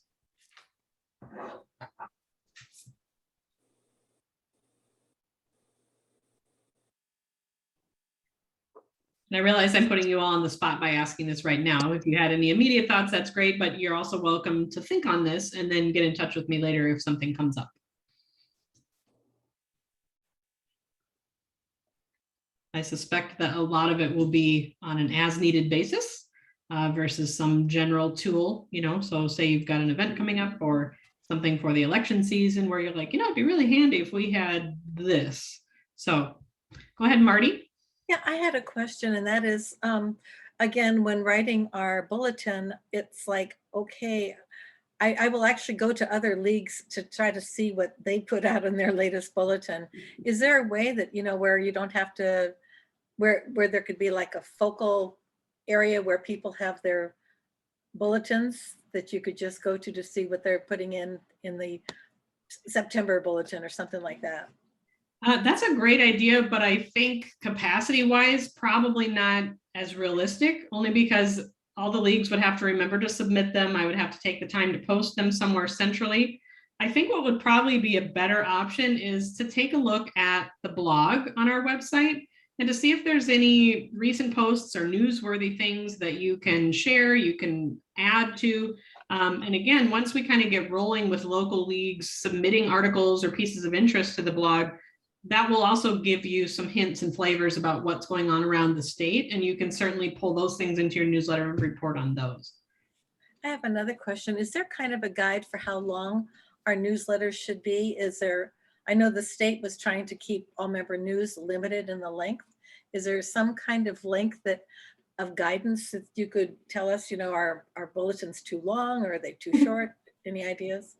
And I realize I'm putting you all on the spot by asking this right now. If you had any immediate thoughts, that's great, but you're also welcome to think on this and then get in touch with me later if something comes up. I suspect that a lot of it will be on an as-needed basis versus some general tool, you know, so say you've got an event coming up or something for the election season where you're like, you know, it'd be really handy if we had this. So Go ahead, Marty. Yeah, I had a question, and that is, again, when writing our bulletin, it's like, okay, I will actually go to other leagues to try to see what they put out in their latest bulletin. Is there a way that, where you don't have to, where there could be like a focal area where people have their bulletins that you could just go to see what they're putting in the September bulletin or something like that? That's a great idea, but I think capacity wise, probably not as realistic, only because all the leagues would have to remember to submit them. I would have to take the time to post them somewhere centrally. I think what would probably be a better option is to take a look at the blog on our website and to see if there's any recent posts or newsworthy things that you can share, you can add to. And again, once we kind of get rolling with local leagues submitting articles or pieces of interest to the blog, that will also give you some hints and flavors about what's going on around the state. And you can certainly pull those things into your newsletter and report on those. I have another question. Is there kind of a guide for how long our newsletters should be? Is there, I know the state was trying to keep all member news limited in the length. Is there some kind of length of guidance that you could tell us, are bulletins too long or are they too short? Any ideas?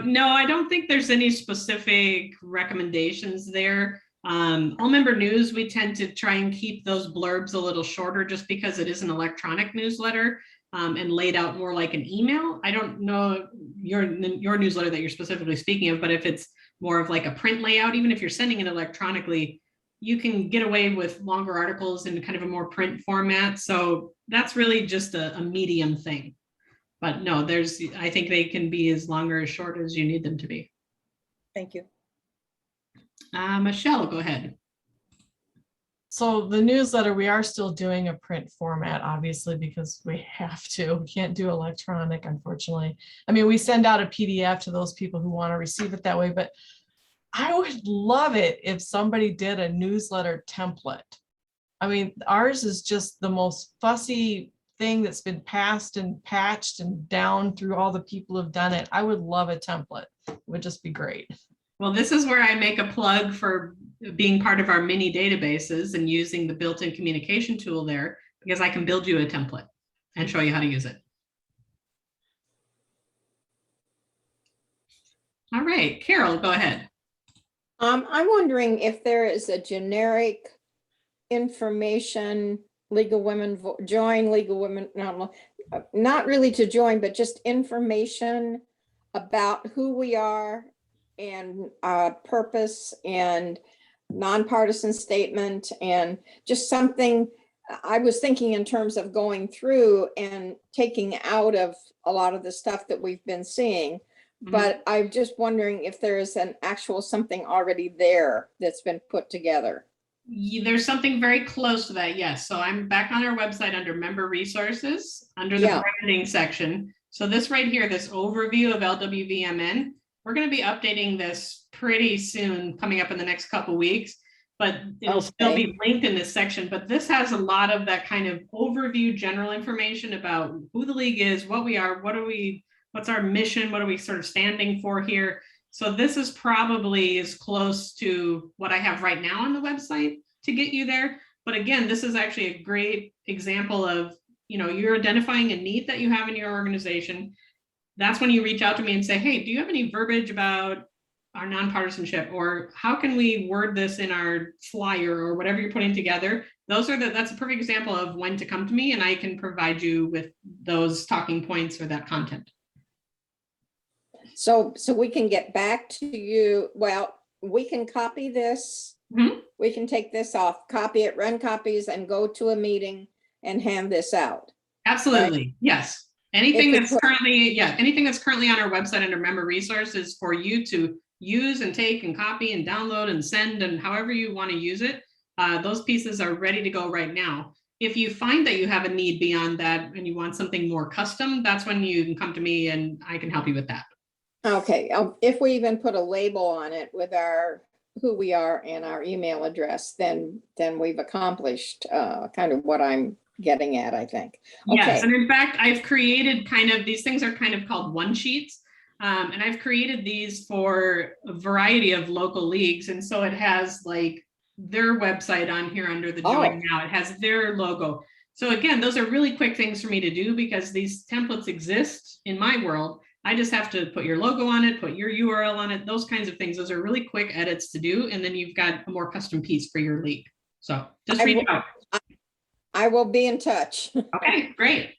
No, I don't think there's any specific recommendations there. All member news, we tend to try and keep those blurbs a little shorter just because it is an electronic newsletter and laid out more like an email. I don't know your newsletter that you're specifically speaking of, but if it's more of like a print layout, even if you're sending it electronically, you can get away with longer articles in kind of a more print format. So that's really just a medium thing. But no, I think they can be as long or as short as you need them to be. Thank you. Michelle, go ahead. So the newsletter, we are still doing a print format, obviously, because we have to. We can't do electronic, unfortunately. I mean, we send out a PDF to those people who want to receive it that way, but I would love it if somebody did a newsletter template. I mean, ours is just the most fussy thing that's been passed and patched and down through all the people who've done it. I would love a template. It would just be great. Well, this is where I make a plug for being part of our mini databases and using the built-in communication tool there, because I can build you a template and show you how to use it. All right, Carol, go ahead. I'm wondering if there is a generic information, League of Women, join League of Women, no, not really to join, but just information about who we are and purpose and nonpartisan statement, and just something. I was thinking in terms of going through and taking out of a lot of the stuff that we've been seeing. But I'm just wondering if there is an actual something already there that's been put together. There's something very close to that, yes. So I'm back on our website under member resources, under the branding section. So this right here, this overview of LWVMN, we're going to be updating this pretty soon, coming up in the next couple of weeks, but it'll still be linked in this section. But this has a lot of that kind of overview, general information about who the league is, what we are, what's our mission, what are we sort of standing for here. So this is probably as close to what I have right now on the website to get you there. But again, this is actually a great example of, you're identifying a need that you have in your organization. That's when you reach out to me and say, hey, do you have any verbiage about our nonpartisanship, or how can we word this in our flyer or whatever you're putting together? That's a perfect example of when to come to me, and I can provide you with those talking points or that content. So we can get back to you. Well, we can copy this. We can take this off, copy it, run copies, and go to a meeting and hand this out. Absolutely. Right? Yes. Anything that's currently on our website under member resources for you to use and take and copy and download and send, and however you want to use it, those pieces are ready to go right now. If you find that you have a need beyond that and you want something more custom, that's when you can come to me and I can help you with that. Okay. If we even put a label on it with our who we are and our email address, then we've accomplished kind of what I'm getting at, I think. Okay. Yes, and in fact, I've created these things are kind of called one sheets. And I've created these for a variety of local leagues. And so it has like their website on here under the Oh. Join Now. It has their logo. So again, those are really quick things for me to do because these templates exist in my world. I just have to put your logo on it, put your URL on it, those kinds of things. Those are really quick edits to do. And then you've got a more custom piece for your league. So just reach out. I will be in touch. Thank Okay, great.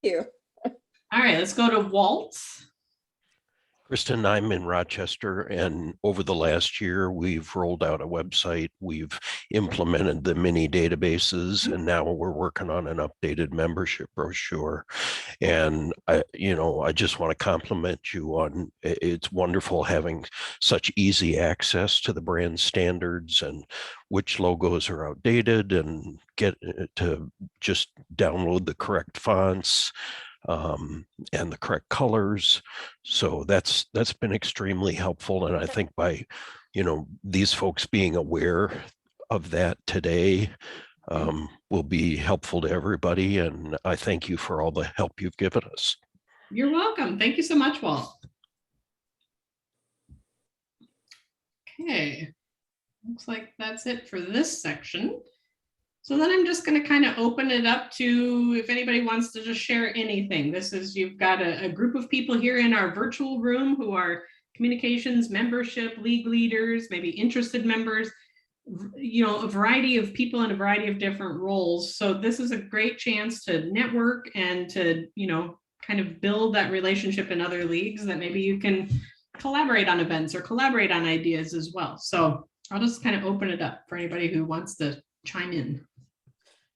you. All right, let's go to Walt. Kristin, I'm in Rochester, and over the last year, we've rolled out a website. We've implemented the mini databases, and now we're working on an updated membership brochure. And I just want to compliment you on it's wonderful having such easy access to the brand standards and which logos are outdated, and get to just download the correct fonts. And the correct colors. So that's been extremely helpful. And I think by, these folks being aware of that today will be helpful to everybody. And I thank you for all the help you've given us. You're welcome. Thank you so much, Walt. Okay, looks like that's it for this section. So then I'm just going to kind of open it up to if anybody wants to just share anything. You've got a group of people here in our virtual room who are communications, membership, league leaders, maybe interested members, a variety of people in a variety of different roles. So this is a great chance to network and to, kind of build that relationship in other leagues that maybe you can collaborate on events or collaborate on ideas as well. So I'll just kind of open it up for anybody who wants to chime in.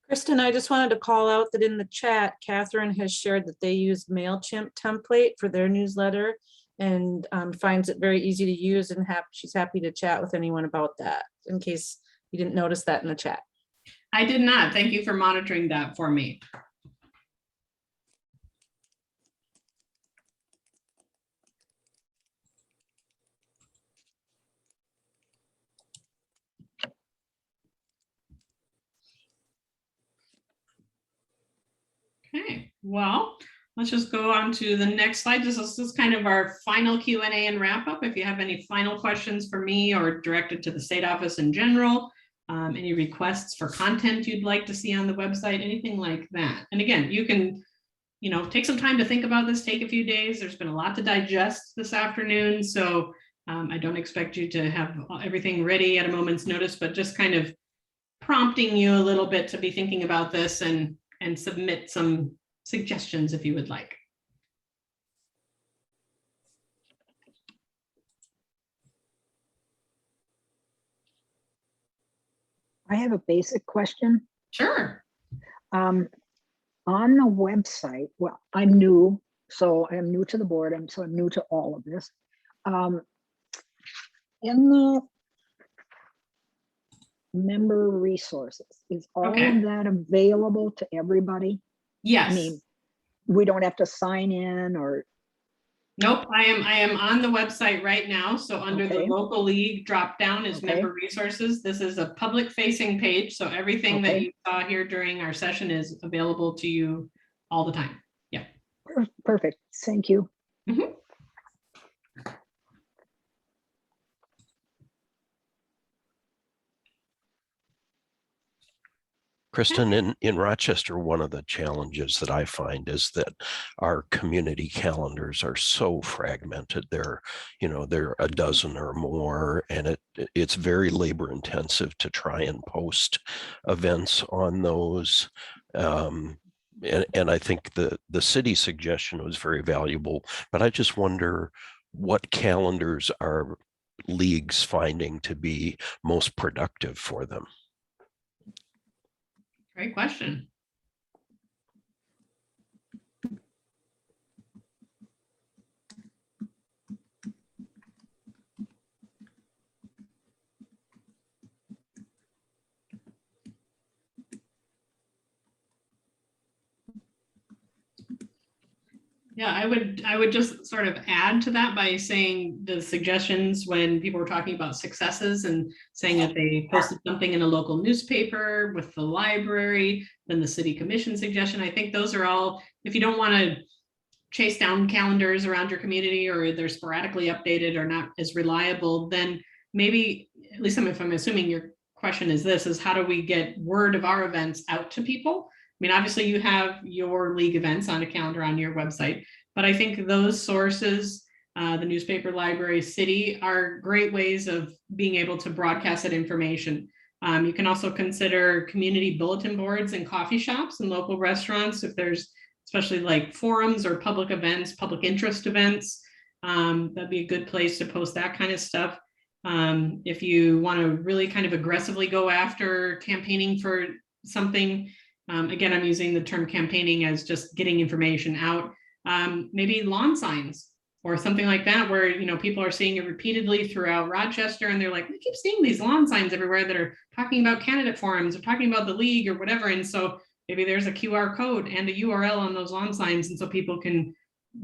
Kristin, I just wanted to call out that in the chat, Catherine has shared that they use MailChimp template for their newsletter and finds it very easy to use, and she's happy to chat with anyone about that, in case you didn't notice that in the chat. I did not. Thank you for monitoring that for me. Okay, well, let's just go on to the next slide. This is kind of our final Q&A and wrap up. If you have any final questions for me or directed to the state office in general, any requests for content you'd like to see on the website, anything like that. And again, you can, take some time to think about this, take a few days. There's been a lot to digest this afternoon. So I don't expect you to have everything ready at a moment's notice, but just kind of prompting you a little bit to be thinking about this and submit some suggestions if you would like. I have a basic question. Sure. On the website, well, I'm new, so I'm new to the board, so I'm new to all of this. In the member resources, is all of that available to everybody? Yes. I mean, we don't have to sign in or? Nope, I am on the website right now. So under the local league drop down is member resources. This is a public facing page. So everything that you saw here during our session is available to you all the time. Yeah. Perfect. Thank you. Mm-hmm. Kristin, in Rochester, one of the challenges that I find is that our community calendars are so fragmented. There are a dozen or more, and it's very labor intensive to try and post events on those. And I think the city suggestion was very valuable, but I just wonder what calendars are leagues finding to be most productive for them? Great question. Yeah, I would just sort of add to that by saying the suggestions when people were talking about successes and saying that they posted something in a local newspaper with the library, then the city commission suggestion. I think those are all, if you don't want to chase down calendars around your community or they're sporadically updated or not as reliable, then maybe, at least if I'm assuming your question is this, is how do we get word of our events out to people? I mean, obviously you have your league events on a calendar on your website, but I think those sources, the newspaper, library, city, are great ways of being able to broadcast that information. You can also consider community bulletin boards in coffee shops and local restaurants, if there's especially like forums or public events, public interest events. That'd be a good place to post that kind of stuff. If you want to really kind of aggressively go after campaigning for something, again, I'm using the term campaigning as just getting information out, maybe lawn signs or something like that, where, you know, people are seeing it repeatedly throughout Rochester, and they're like, we keep seeing these lawn signs everywhere that are talking about candidate forums or talking about the league or whatever. And so maybe there's a QR code and a URL on those lawn signs, and so people can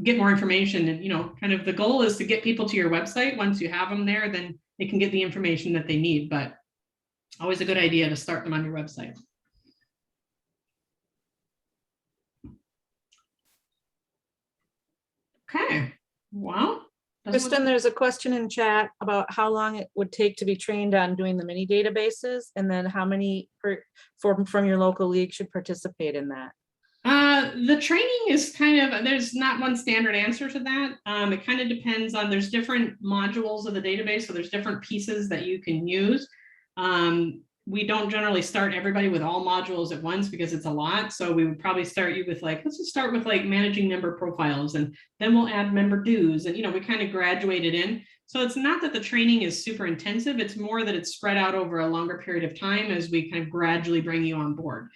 get more information. And, you know, kind of the goal is to get people to your website. Once you have them there, then they can get the information that they need, but always a good idea to start them on your website. Okay, well. Kristin, there's a question in chat about how long it would take to be trained on doing the mini databases, and then how many from your local league should participate in that. The training is kind of, there's not one standard answer to that. It kind of depends on, there's different modules of the database, so there's different pieces that you can use. We don't generally start everybody with all modules at once because it's a lot. So we would probably start you with like, let's just start with like managing member profiles, and then we'll add member dues. And, you know, we kind of graduated in. So it's not that the training is super intensive. It's more that it's spread out over a longer period of time as we kind of gradually bring you on board.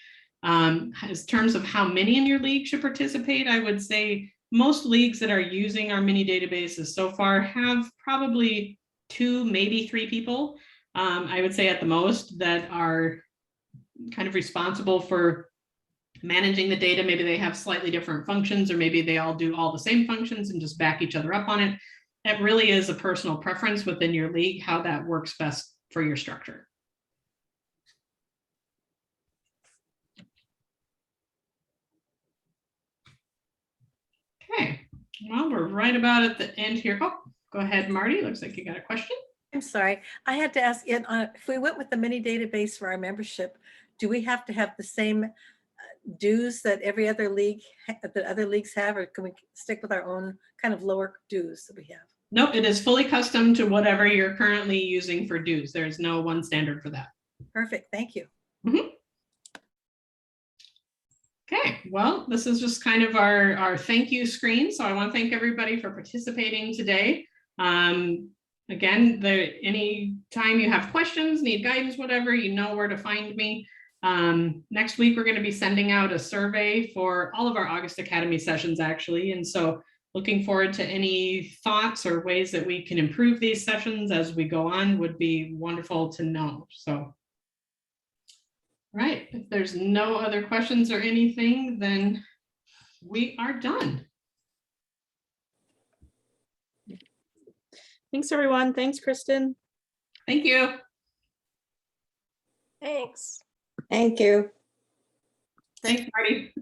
In terms of how many in your league should participate, I would say most leagues that are using our mini databases so far have probably 2, maybe 3 people. I would say at the most that are kind of responsible for managing the data. Maybe they have slightly different functions, or maybe they all do all the same functions and just back each other up on it. It really is a personal preference within your league, how that works best for your structure. Okay, well, we're right about at the end here. Oh, go ahead, Marty. Looks like you got a question. I'm sorry, I had to ask, if we went with the mini database for our membership, do we have to have the same dues that every other league, that other leagues have, or can we stick with our own kind of lower dues that we have? Nope, it is fully custom to whatever you're currently using for dues. There's no one standard for that. Perfect, thank you. Mm-hmm. Okay, well, this is just kind of our thank you screen. So I want to thank everybody for participating today. Again, any time you have questions, need guidance, whatever, you know where to find me. Next week, we're going to be sending out a survey for all of our August Academy sessions, actually. And so looking forward to any thoughts or ways that we can improve these sessions as we go on would be wonderful to know. So. Right, if there's no other questions or anything, then we are done. Thanks, everyone. Thanks, Kristin. Thank you. Thanks. Thank you. Thanks, Marty.